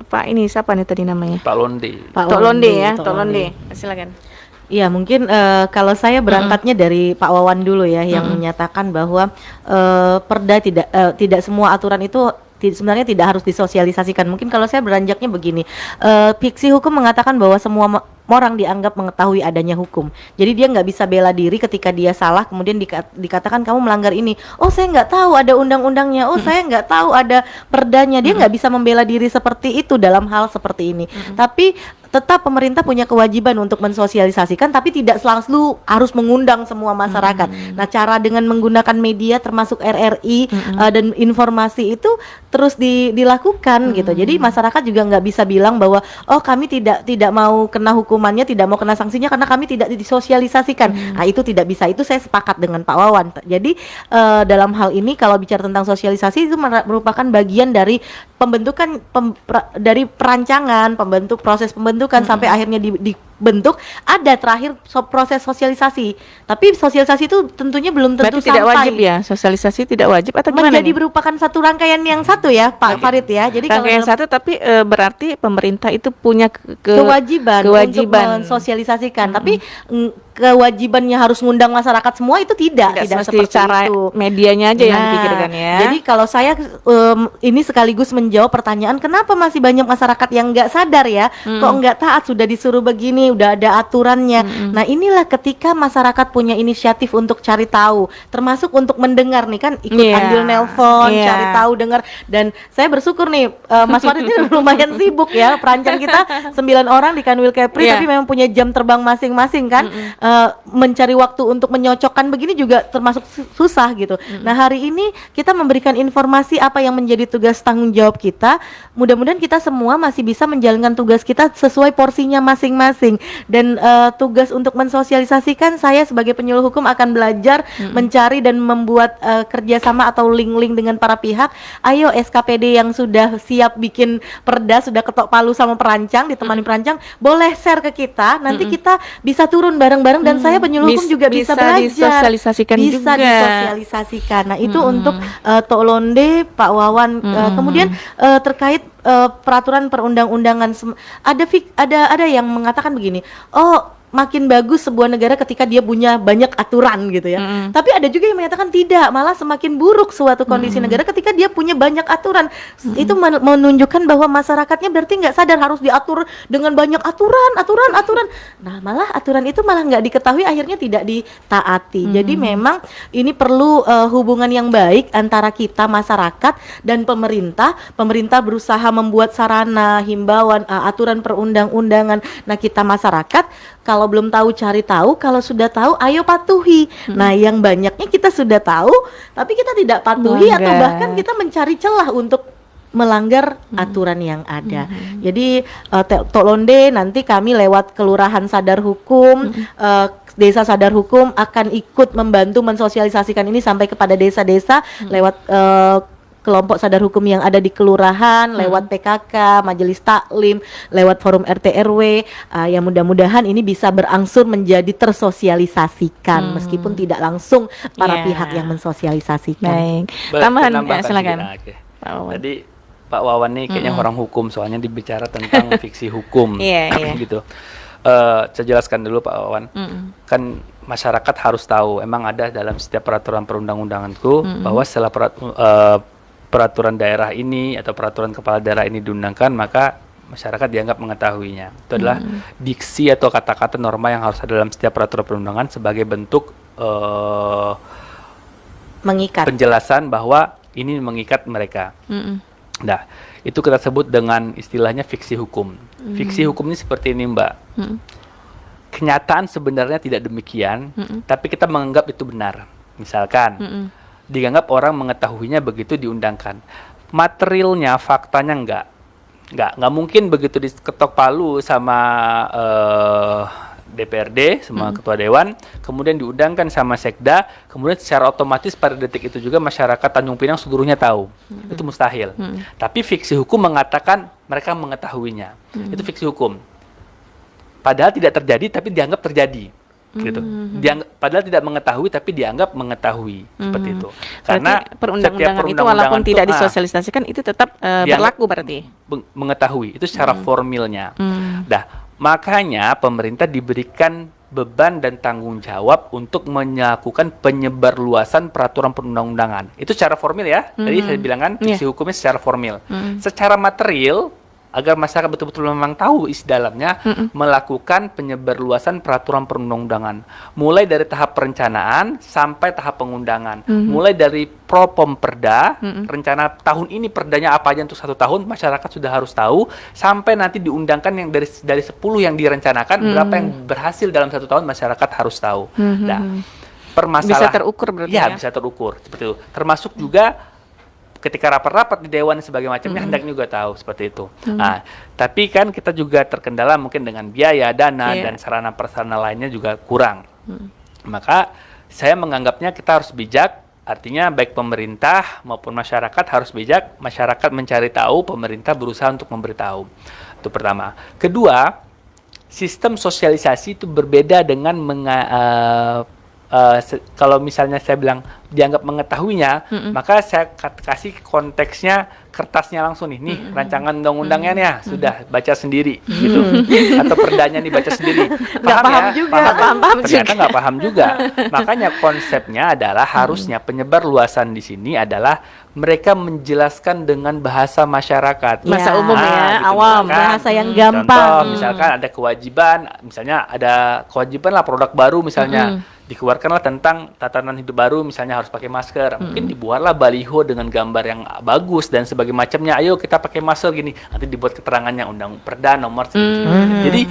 Pak ini siapa nih tadi namanya? Pak Londe. Tok Londe ya, Tok Londe. Silakan. Iya, mungkin kalau saya berangkatnya dari Pak Wawan dulu ya, yang menyatakan bahwa perda tidak semua aturan itu sebenarnya tidak harus disosialisasikan. Mungkin kalau saya beranjaknya begini, fiksi hukum mengatakan bahwa semua orang dianggap mengetahui adanya hukum. Jadi dia nggak bisa bela diri ketika dia salah, kemudian dikatakan kamu melanggar ini. Oh, saya nggak tahu ada undang-undangnya. Oh, saya nggak tahu ada perdanya. Dia nggak bisa membela diri seperti itu dalam hal seperti ini. Tapi tetap pemerintah punya kewajiban untuk mensosialisasikan, tapi tidak selalu harus mengundang semua masyarakat. Nah, cara dengan menggunakan media termasuk RRI dan informasi itu terus dilakukan gitu. Jadi masyarakat juga nggak bisa bilang bahwa oh kami tidak mau kena hukumannya, tidak mau kena sanksinya karena kami tidak disosialisasikan. Nah, itu tidak bisa. Itu saya sepakat dengan Pak Wawan. Jadi dalam hal ini kalau bicara tentang sosialisasi itu merupakan bagian dari pembentukan dari perancangan, proses pembentukan sampai akhirnya dibentuk, ada terakhir proses sosialisasi. Tapi sosialisasi itu tentunya belum tentu berarti tidak wajib ya, sosialisasi tidak wajib atau gimana? Menjadi merupakan satu rangkaian yang satu ya, Pak Farid ya. Jadi rangkaian satu, tapi berarti pemerintah itu punya kewajiban untuk mensosialisasikan. Tapi kewajibannya harus ngundang masyarakat semua itu tidak seperti cara itu. Medianya aja yang dipikirkan ya. Jadi kalau saya ini sekaligus menjawab pertanyaan kenapa masih banyak masyarakat yang nggak sadar ya, kok nggak taat, sudah disuruh begini, udah ada aturannya. Nah, inilah ketika masyarakat punya inisiatif untuk cari tahu, termasuk untuk mendengar nih kan, ikut ambil nelpon, cari tahu, dengar. Dan saya bersyukur nih Mas Farid ini lumayan sibuk ya, perancang kita 9 orang di Kanwil Kepri, tapi memang punya jam terbang masing-masing kan. Mencari waktu untuk menyocokkan begini juga termasuk susah gitu. Nah, hari ini kita memberikan informasi apa yang menjadi tugas tanggung jawab kita. Mudah-mudahan kita semua masih bisa menjalankan tugas kita sesuai porsinya masing-masing. Dan tugas untuk mensosialisasikan, saya sebagai penyuluh hukum akan belajar mencari dan membuat kerjasama atau link-link dengan para pihak. Ayo SKPD yang sudah siap bikin perda, sudah ketok palu sama perancang, ditemani perancang, boleh share ke kita. Nanti kita bisa turun bareng-bareng, dan saya penyuluh hukum juga bisa belajar, disosialisasikan bisa juga. Disosialisasikan. Nah, itu untuk Tok Londe, Pak Wawan. Kemudian terkait peraturan perundang-undangan, ada yang mengatakan begini, oh makin bagus sebuah negara ketika dia punya banyak aturan gitu ya. Tapi ada juga yang menyatakan tidak, malah semakin buruk suatu kondisi negara ketika dia punya banyak aturan. Itu menunjukkan bahwa masyarakatnya berarti nggak sadar harus diatur dengan banyak aturan. Nah, malah aturan itu malah nggak diketahui, akhirnya tidak ditaati. Jadi memang ini perlu hubungan yang baik antara kita masyarakat dan pemerintah. Pemerintah berusaha membuat sarana, himbauan, aturan perundang-undangan. Nah, kita masyarakat kalau belum tahu cari tahu, kalau sudah tahu ayo patuhi. Nah, yang banyaknya kita sudah tahu tapi kita tidak patuhi, atau bahkan kita mencari celah untuk melanggar aturan yang ada. Jadi Tok Londe, nanti kami lewat Kelurahan Sadar Hukum, Desa Sadar Hukum akan ikut membantu mensosialisasikan ini sampai kepada desa-desa lewat kelompok sadar hukum yang ada di kelurahan, lewat PKK, majelis taklim, lewat forum RT RW, yang mudah-mudahan ini bisa berangsur menjadi tersosialisasikan meskipun tidak langsung para pihak yang mensosialisasikan. Baik. Tambahan silakan. Pak Wawan. Tadi Pak Wawan nih kayaknya orang hukum, soalnya dibicara tentang fiksi hukum, gitu. Saya jelaskan dulu Pak Wawan. Kan masyarakat harus tahu, emang ada dalam setiap peraturan perundang-undanganku bahwa setelah peraturan daerah ini atau peraturan kepala daerah ini diundangkan, maka masyarakat dianggap mengetahuinya. Itu adalah diksi atau kata-kata norma yang harus ada dalam setiap peraturan perundangan sebagai bentuk mengikat, penjelasan bahwa ini mengikat mereka. Nah, itu kita sebut dengan istilahnya fiksi hukum. Fiksi hukum ini seperti ini, Mbak. Kenyataan sebenarnya tidak demikian, tapi kita menganggap itu benar. Misalkan, dianggap orang mengetahuinya begitu diundangkan. Materialnya, faktanya nggak mungkin begitu diketok palu sama DPRD, sama ketua dewan, kemudian diundangkan sama sekda, kemudian secara otomatis pada detik itu juga masyarakat Tanjung Pinang seluruhnya tahu. Itu mustahil. Tapi fiksi hukum mengatakan mereka mengetahuinya. Itu fiksi hukum. Padahal tidak terjadi, tapi dianggap terjadi. Gitu. Padahal tidak mengetahui, tapi dianggap mengetahui. Seperti itu. Karena perundang-undangan itu walaupun tidak disosialisasikan, itu tetap berlaku berarti? Mengetahui. Itu secara formilnya. Makanya pemerintah diberikan beban dan tanggung jawab untuk melakukan penyebarluasan peraturan perundang-undangan. Itu secara formil ya. Tadi saya bilang kan, fiksi hukumnya secara formil. Secara material, agar masyarakat betul-betul memang tahu isi dalamnya, melakukan penyebarluasan peraturan perundang-undangan. Mulai dari tahap perencanaan sampai tahap pengundangan. Mulai dari Propomperda, rencana tahun ini perdanya apa aja untuk 1 tahun, masyarakat sudah harus tahu, sampai nanti diundangkan yang dari 10 yang direncanakan, berapa yang berhasil dalam 1 tahun, masyarakat harus tahu. Nah, bisa terukur berarti ya? Bisa terukur, seperti itu. Termasuk juga ketika rapat-rapat di dewan sebagai macamnya, hendaknya juga tahu seperti itu. Nah, tapi kan kita juga terkendala mungkin dengan biaya, dana, dan sarana prasarana lainnya juga kurang. Maka saya menganggapnya kita harus bijak, artinya baik pemerintah maupun masyarakat harus bijak, masyarakat mencari tahu, pemerintah berusaha untuk memberitahu. Itu pertama. Kedua, sistem sosialisasi itu berbeda dengan kalau misalnya saya bilang dianggap mengetahuinya, maka saya kasih konteksnya kertasnya langsung nih rancangan undang-undangnya nih ya, sudah baca sendiri gitu. Atau perdanya nih baca sendiri. Paham ternyata nggak paham juga. Makanya konsepnya adalah harusnya penyebar luasan di sini adalah mereka menjelaskan dengan bahasa masyarakat. Bahasa umum ya, awam, bahasa yang gampang. Contoh, misalkan ada kewajiban, misalnya ada kewajiban lah produk baru misalnya. Dikeluarkanlah tentang tatanan hidup baru, misalnya harus pakai masker. Mungkin dibuatlah baliho dengan gambar yang bagus dan sebagainya macamnya. Ayo kita pakai masker gini. Nanti dibuat keterangannya undang perda nomor segini. Jadi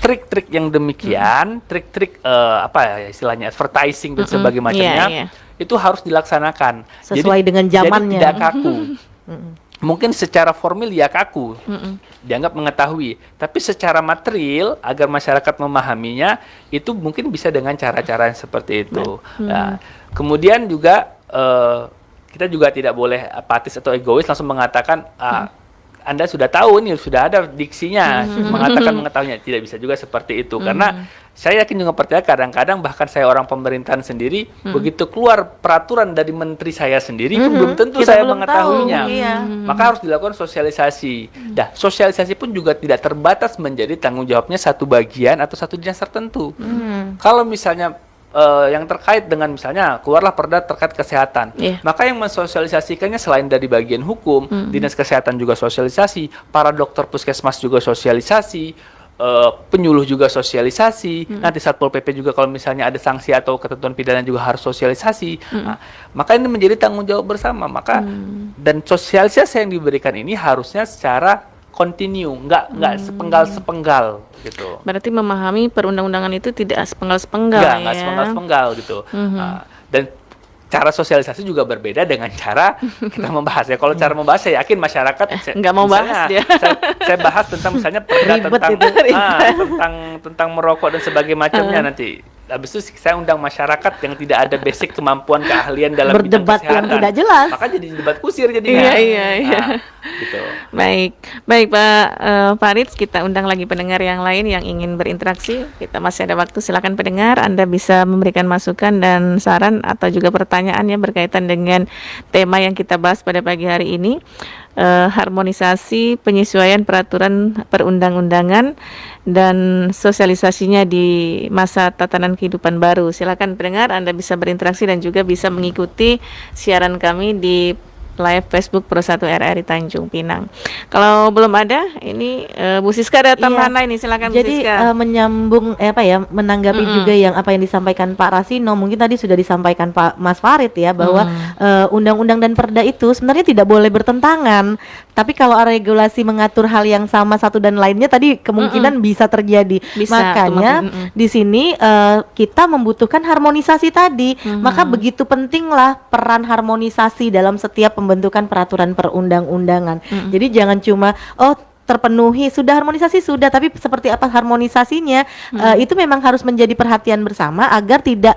trik-trik yang demikian, trik-trik istilahnya advertising dan sebagainya macamnya, itu harus dilaksanakan sesuai dengan zamannya. Jadi tidak kaku. Mungkin secara formil ya kaku, dianggap mengetahui, tapi secara material agar masyarakat memahaminya itu mungkin bisa dengan cara-cara yang seperti itu. Nah, kemudian juga kita juga tidak boleh apatis atau egois langsung mengatakan Anda sudah tahu nih, sudah ada diksinya mengatakan mengetahuinya. Tidak bisa juga seperti itu, karena saya yakin juga percaya kadang-kadang bahkan saya orang pemerintahan sendiri, begitu keluar peraturan dari menteri saya sendiri, itu belum tentu saya mengetahuinya. Maka harus dilakukan sosialisasi. Nah, sosialisasi pun juga tidak terbatas menjadi tanggung jawabnya satu bagian atau satu dinas tertentu. Kalau misalnya yang terkait dengan misalnya keluarlah perda terkait kesehatan, maka yang mensosialisasikannya selain dari bagian hukum, dinas kesehatan juga sosialisasi, para dokter puskesmas juga sosialisasi, penyuluh juga sosialisasi, nanti Satpol PP juga kalau misalnya ada sanksi atau ketentuan pidana juga harus sosialisasi. Nah, maka ini menjadi tanggung jawab bersama. Maka dan sosialisasi yang diberikan ini harusnya secara kontinu, nggak sepenggal-sepenggal gitu. Berarti memahami perundang-undangan itu tidak sepenggal-sepenggal ya? Nggak sepenggal-sepenggal gitu. Dan cara sosialisasi juga berbeda dengan cara kita membahas ya. Kalau cara membahas saya yakin masyarakat nggak mau bahas dia. Saya bahas tentang misalnya perda tentang merokok dan sebagainya macamnya nanti. habis itu saya undang masyarakat yang tidak ada basic kemampuan keahlian dalam bidang berdebat kesehatan. yang tidak jelas. Maka jadi debat kusir jadinya. Iya. Gitu. Baik Pak Farid, kita undang lagi pendengar yang lain yang ingin berinteraksi. Kita masih ada waktu, silakan pendengar, Anda bisa memberikan masukan dan saran atau juga pertanyaan yang berkaitan dengan tema yang kita bahas pada pagi hari ini. Harmonisasi penyesuaian peraturan perundang-undangan dan sosialisasinya di masa tatanan kehidupan baru. Silakan pendengar, Anda bisa berinteraksi dan juga bisa mengikuti siaran kami di live Facebook Pro 1 RRI Tanjung Pinang. Kalau belum ada, ini Bu Siska ada tambahan lain nih, silakan Bu Jadi Siska. menyambung menanggapi juga yang apa yang disampaikan Pak Rasino, mungkin tadi sudah disampaikan Pak Mas Farid ya, bahwa undang-undang dan perda itu sebenarnya tidak boleh bertentangan. Tapi kalau regulasi mengatur hal yang sama satu dan lainnya tadi kemungkinan bisa terjadi. Makanya di sini kita membutuhkan harmonisasi tadi. Maka begitu pentinglah peran harmonisasi dalam setiap pembentukan peraturan perundang-undangan. Jadi jangan cuma terpenuhi, sudah harmonisasi sudah, tapi seperti apa harmonisasinya itu memang harus menjadi perhatian bersama agar tidak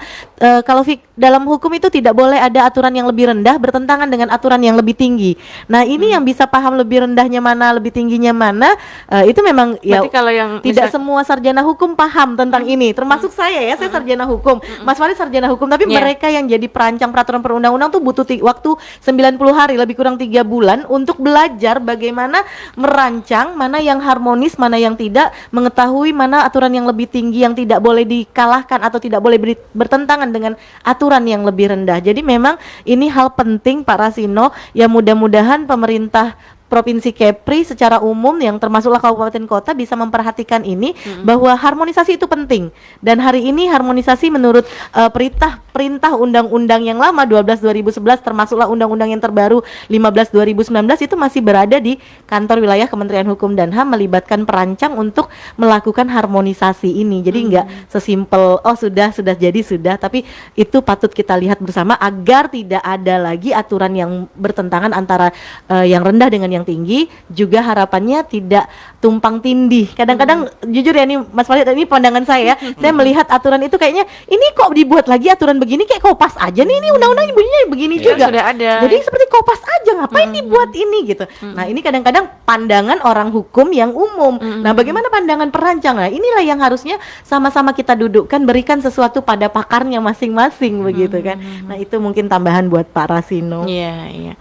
kalau dalam hukum itu tidak boleh ada aturan yang lebih rendah bertentangan dengan aturan yang lebih tinggi. Nah ini yang bisa paham lebih rendahnya mana, lebih tingginya mana, itu memang berarti kalau yang tidak semua sarjana hukum paham tentang ini, termasuk saya ya, saya sarjana hukum, Mas Farid sarjana hukum, tapi mereka yang jadi perancang peraturan perundang-undang tuh butuh waktu 90 hari, lebih kurang 3 bulan untuk belajar bagaimana merancang mana yang harmonis, mana yang tidak, mengetahui mana aturan yang lebih tinggi yang tidak boleh dikalahkan atau tidak boleh bertentangan dengan aturan yang lebih rendah. Jadi memang ini hal penting Pak Rasino, ya mudah-mudahan pemerintah Provinsi Kepri secara umum yang termasuklah kabupaten kota bisa memperhatikan ini, bahwa harmonisasi itu penting. Dan hari ini harmonisasi menurut perintah undang-undang yang lama 12/2011 termasuklah undang-undang yang terbaru 15/2019 itu masih berada di kantor wilayah Kementerian Hukum dan HAM, melibatkan perancang untuk melakukan harmonisasi ini. Jadi enggak sesimpel sudah jadi, tapi itu patut kita lihat bersama agar tidak ada lagi aturan yang bertentangan antara yang rendah dengan yang tinggi. Juga harapannya tidak tumpang tindih. Kadang-kadang jujur ya nih Mas Farid, ini pandangan saya ya, saya melihat aturan itu kayaknya ini kok dibuat lagi aturan begini, kayak kopas aja nih, ini undang-undang bunyinya begini juga. Sudah ada. Jadi seperti kopas aja, ngapain dibuat ini gitu. Nah ini kadang-kadang pandangan orang hukum yang umum. Nah bagaimana pandangan perancang? Nah inilah yang harusnya sama-sama kita dudukkan, berikan sesuatu pada pakarnya masing-masing begitu kan. Nah itu mungkin tambahan buat Pak Rasino. Iya.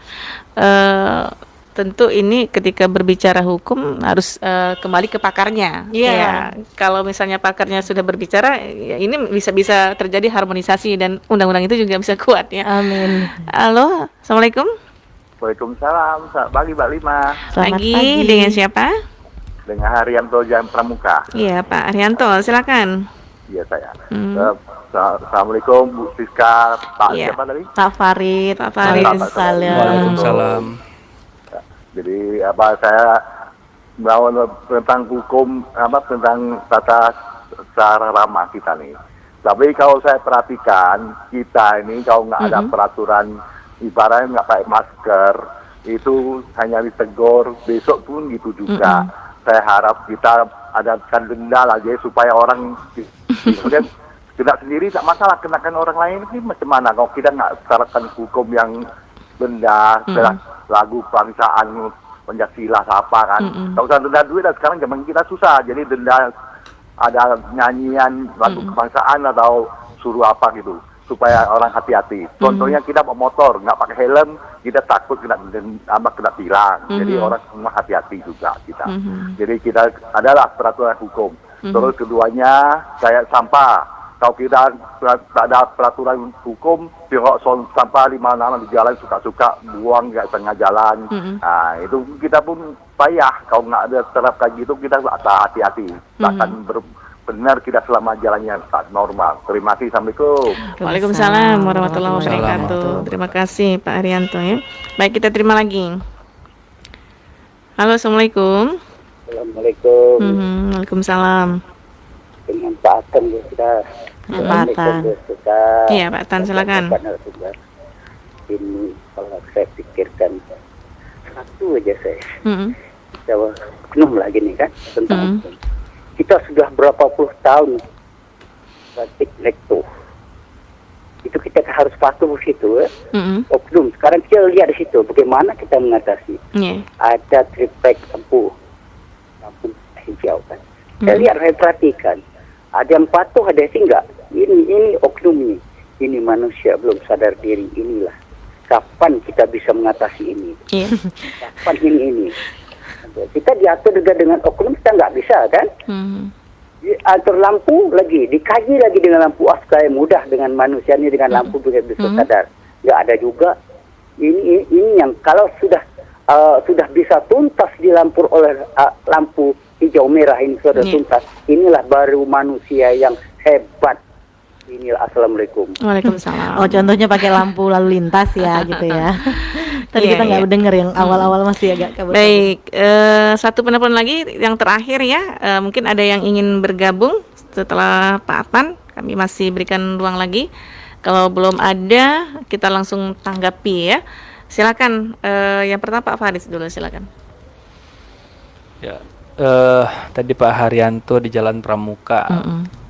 Tentu ini ketika berbicara hukum harus kembali ke pakarnya. Ya, kalau misalnya pakarnya sudah berbicara, ya ini bisa terjadi harmonisasi dan undang-undang itu juga bisa kuat ya. Amin. Halo, Assalamualaikum. Waalaikumsalam. Selamat pagi Mbak Lima. Pagi. Dengan siapa? Dengan Haryanto Jalan Pramuka. Iya Pak Haryanto, silakan. Iya saya. Assalamualaikum Bu Siska, Pak siapa tadi? Pak Farid. Waalaikumsalam. Jadi saya mau tentang hukum tentang tata cara ramah kita nih. Tapi kalau saya perhatikan kita ini kalau nggak ada peraturan, ibaratnya nggak pakai masker, itu hanya ditegur, besok pun gitu juga. Saya harap kita adakan denda lagi supaya orang kemudian tidak sendiri tak masalah, kenakan orang lain ini macam mana kalau kita nggak terapkan hukum yang benda, lagu kebangsaan Pancasila apa kan. Kalau usah denda duit, sekarang zaman kita susah, jadi denda ada nyanyian lagu kebangsaan atau suruh apa gitu supaya orang hati-hati. Contohnya kita bawa motor nggak pakai helm, kita takut kena tilang. Jadi orang semua hati-hati juga kita. Jadi kita adalah peraturan hukum. Terus keduanya kayak sampah. Kalau kita tak ada peraturan hukum, pihak sampah di mana-mana di jalan suka-suka buang nggak tengah jalan. Nah, itu kita pun payah. Kalau nggak ada terapkan gitu, kita hati-hati. Akan benar kita selama jalannya tak normal. Terima kasih. Assalamualaikum. Waalaikumsalam warahmatullahi wabarakatuh. Terima kasih Pak Haryanto ya. Baik, kita terima lagi. Halo, Assalamualaikum. Assalamualaikum. Waalaikumsalam. Dengan Pak Atan kita. Pak Atan. Iya Pak Atan, silakan. Ini kalau saya pikirkan satu aja saya. Saya penuh lagi nih kan tentang kita sudah berapa puluh tahun praktik lekto. Itu kita harus patuh di situ. Oknum. Sekarang kita lihat di situ bagaimana kita mengatasi. Ada triplek lampu hijau kan. Saya lihat, saya perhatikan. Ada yang patuh, ada yang enggak. Ini oknum ini. Ini manusia belum sadar diri. Inilah. Kapan kita bisa mengatasi ini? Kapan ini? Kita diatur juga dengan oknum, kita nggak bisa kan? Atur lampu lagi, dikaji lagi dengan lampu supaya mudah dengan manusia ini dengan lampu bisa sadar. Nggak ada juga. Ini yang kalau sudah bisa tuntas dilampur oleh lampu hijau merah ini sudah tuntas. Inilah baru manusia yang hebat. Inilah. Assalamualaikum. Waalaikumsalam. Oh, contohnya pakai lampu lalu lintas ya gitu ya. Tadi kita nggak dengar yang awal-awal masih agak kabur. Baik, satu penelpon lagi yang terakhir ya. Mungkin ada yang ingin bergabung setelah Pak Atan. Kami masih berikan ruang lagi. Kalau belum ada, kita langsung tanggapi ya. Silakan. Yang pertama Pak Faris dulu, silakan. Ya, tadi Pak Haryanto di Jalan Pramuka.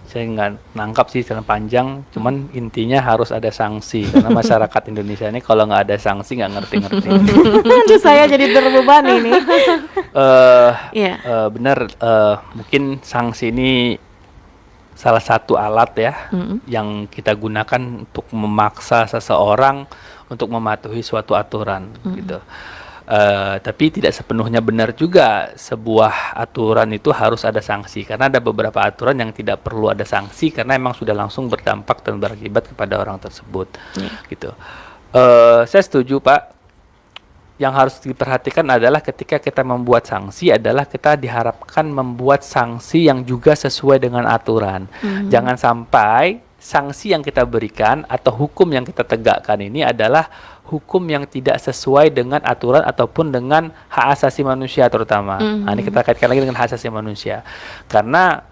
Saya nggak nangkap sih jalan panjang, cuman intinya harus ada sanksi karena masyarakat Indonesia ini kalau nggak ada sanksi nggak ngerti-ngerti. Aduh, saya jadi terbebani ini. Benar, mungkin sanksi ini salah satu alat ya yang kita gunakan untuk memaksa seseorang untuk mematuhi suatu aturan gitu. Tapi tidak sepenuhnya benar juga sebuah aturan itu harus ada sanksi, karena ada beberapa aturan yang tidak perlu ada sanksi karena memang sudah langsung berdampak dan berakibat kepada orang tersebut gitu. Saya setuju Pak, yang harus diperhatikan adalah ketika kita membuat sanksi adalah kita diharapkan membuat sanksi yang juga sesuai dengan aturan. Jangan sampai sanksi yang kita berikan atau hukum yang kita tegakkan ini adalah hukum yang tidak sesuai dengan aturan ataupun dengan hak asasi manusia terutama. Nah, ini kita kaitkan lagi dengan hak asasi manusia. Karena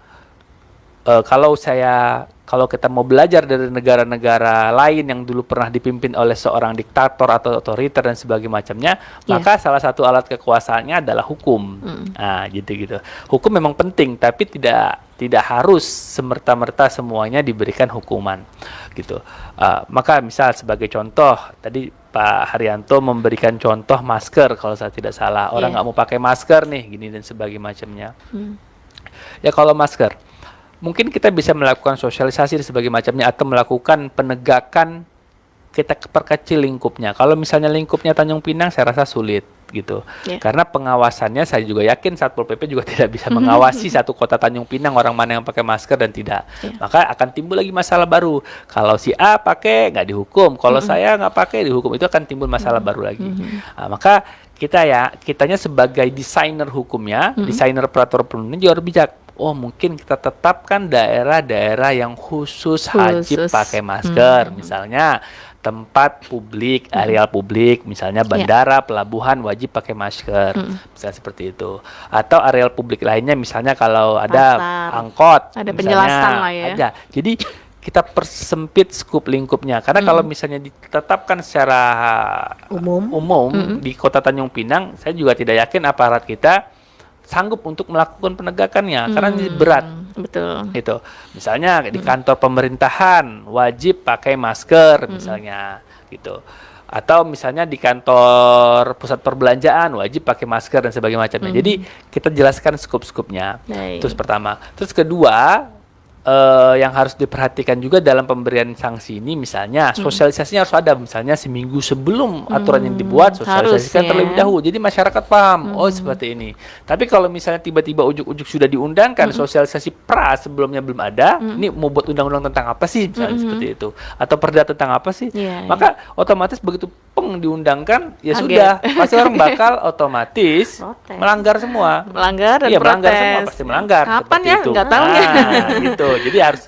kalau kita mau belajar dari negara-negara lain yang dulu pernah dipimpin oleh seorang diktator atau otoriter dan sebagainya macamnya, maka salah satu alat kekuasaannya adalah hukum. Nah, gitu. Hukum memang penting, tapi tidak harus semerta-merta semuanya diberikan hukuman, gitu. Maka misal sebagai contoh, tadi Pak Haryanto memberikan contoh masker kalau saya tidak salah. Orang nggak mau pakai masker nih, gini dan sebagainya macamnya. Ya kalau masker, mungkin kita bisa melakukan sosialisasi dan sebagainya macamnya atau melakukan penegakan, kita perkecil lingkupnya. Kalau misalnya lingkupnya Tanjung Pinang, saya rasa sulit gitu. Karena pengawasannya saya juga yakin Satpol PP juga tidak bisa mengawasi satu kota Tanjung Pinang orang mana yang pakai masker dan tidak. Maka akan timbul lagi masalah baru. Kalau si A pakai nggak dihukum, kalau saya nggak pakai dihukum, itu akan timbul masalah baru lagi. Nah, maka kitanya sebagai desainer hukumnya, desainer peraturan perundang-undangan juga harus bijak. Oh, mungkin kita tetapkan daerah-daerah yang khusus wajib pakai masker, misalnya tempat publik, areal publik, misalnya bandara, pelabuhan wajib pakai masker, misalnya seperti itu. Atau areal publik lainnya, misalnya kalau ada angkot, ada penjelasan lah ya. Ada. Jadi kita persempit skup lingkupnya, karena kalau misalnya ditetapkan secara umum di Kota Tanjung Pinang, saya juga tidak yakin aparat kita sanggup untuk melakukan penegakannya karena ini berat. Betul. Itu. Misalnya di kantor pemerintahan wajib pakai masker misalnya gitu. Atau misalnya di kantor pusat perbelanjaan wajib pakai masker dan sebagainya macamnya. Jadi kita jelaskan skup-skupnya. Terus pertama. Terus kedua, yang harus diperhatikan juga dalam pemberian sanksi ini, misalnya sosialisasinya harus ada, misalnya seminggu sebelum aturan yang dibuat sosialisasikan terlebih dahulu, jadi masyarakat paham, oh seperti ini. Tapi kalau misalnya tiba-tiba ujuk-ujuk sudah diundangkan sosialisasi sebelumnya belum ada, ini mau buat undang-undang tentang apa sih, misalnya seperti itu, atau perda tentang apa sih, maka otomatis begitu diundangkan, ya sudah, pasti orang bakal otomatis melanggar semua. Melanggar dan melanggar semua, pasti melanggar. Kapan ya? Nggak tahu ya. Gitu. Jadi harus,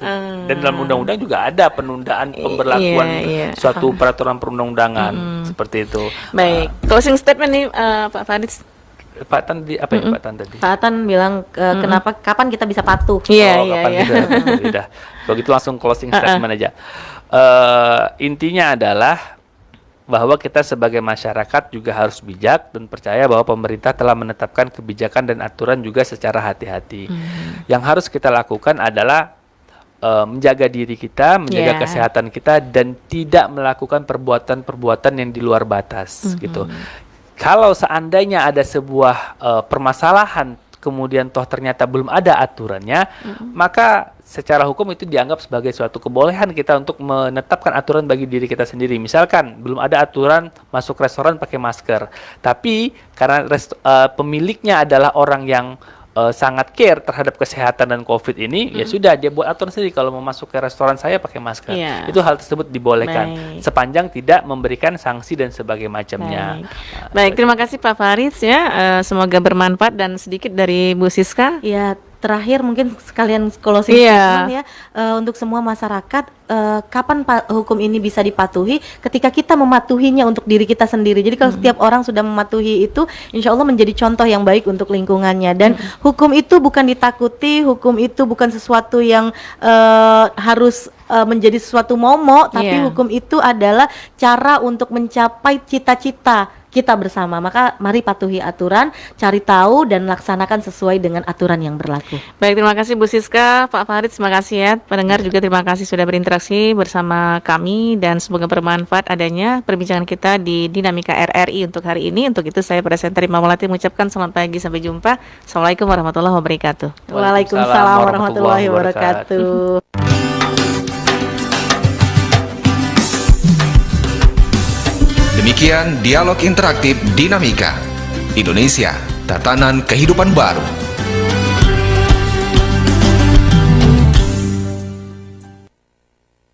dan dalam undang-undang juga ada penundaan pemberlakuan suatu peraturan perundang-undangan seperti itu. Baik, closing statement nih Pak Faris. Pak Tan apa ya Pak Tan tadi? Pak Tan bilang kapan kita bisa patuh? Kapan kita? Begitu langsung closing statement aja. Intinya adalah bahwa kita sebagai masyarakat juga harus bijak dan percaya bahwa pemerintah telah menetapkan kebijakan dan aturan juga secara hati-hati. Yang harus kita lakukan adalah menjaga diri kita, menjaga kesehatan kita, dan tidak melakukan perbuatan-perbuatan yang di luar batas gitu. Kalau seandainya ada sebuah permasalahan, kemudian toh ternyata belum ada aturannya, maka secara hukum itu dianggap sebagai suatu kebolehan kita untuk menetapkan aturan bagi diri kita sendiri. Misalkan belum ada aturan masuk restoran pakai masker, tapi karena pemiliknya adalah orang yang sangat care terhadap kesehatan dan COVID ini, ya sudah dia buat aturan sendiri, kalau mau masuk ke restoran saya pakai masker. Itu hal tersebut dibolehkan sepanjang tidak memberikan sanksi dan sebagainya macamnya. Baik, terima kasih Pak Farid ya. Semoga bermanfaat. Dan sedikit dari Bu Siska. Ya, terakhir mungkin sekalian closing statement ya, untuk semua masyarakat, kapan hukum ini bisa dipatuhi? Ketika kita mematuhinya untuk diri kita sendiri. Jadi kalau setiap orang sudah mematuhi itu, insya Allah menjadi contoh yang baik untuk lingkungannya. Dan hukum itu bukan ditakuti, hukum itu bukan sesuatu yang harus menjadi sesuatu momok, tapi hukum itu adalah cara untuk mencapai cita-cita kita bersama. Maka mari patuhi aturan, cari tahu dan laksanakan sesuai dengan aturan yang berlaku. Baik, terima kasih Bu Siska, Pak Farid, terima kasih ya. Pendengar juga terima kasih sudah berinteraksi bersama kami, dan semoga bermanfaat adanya perbincangan kita di Dinamika RRI untuk hari ini. Untuk itu saya presenter Imam Melati mengucapkan selamat pagi, sampai jumpa. Assalamualaikum warahmatullahi wabarakatuh. Waalaikumsalam warahmatullahi wabarakatuh. Demikian dialog interaktif Dinamika Indonesia, tatanan kehidupan baru.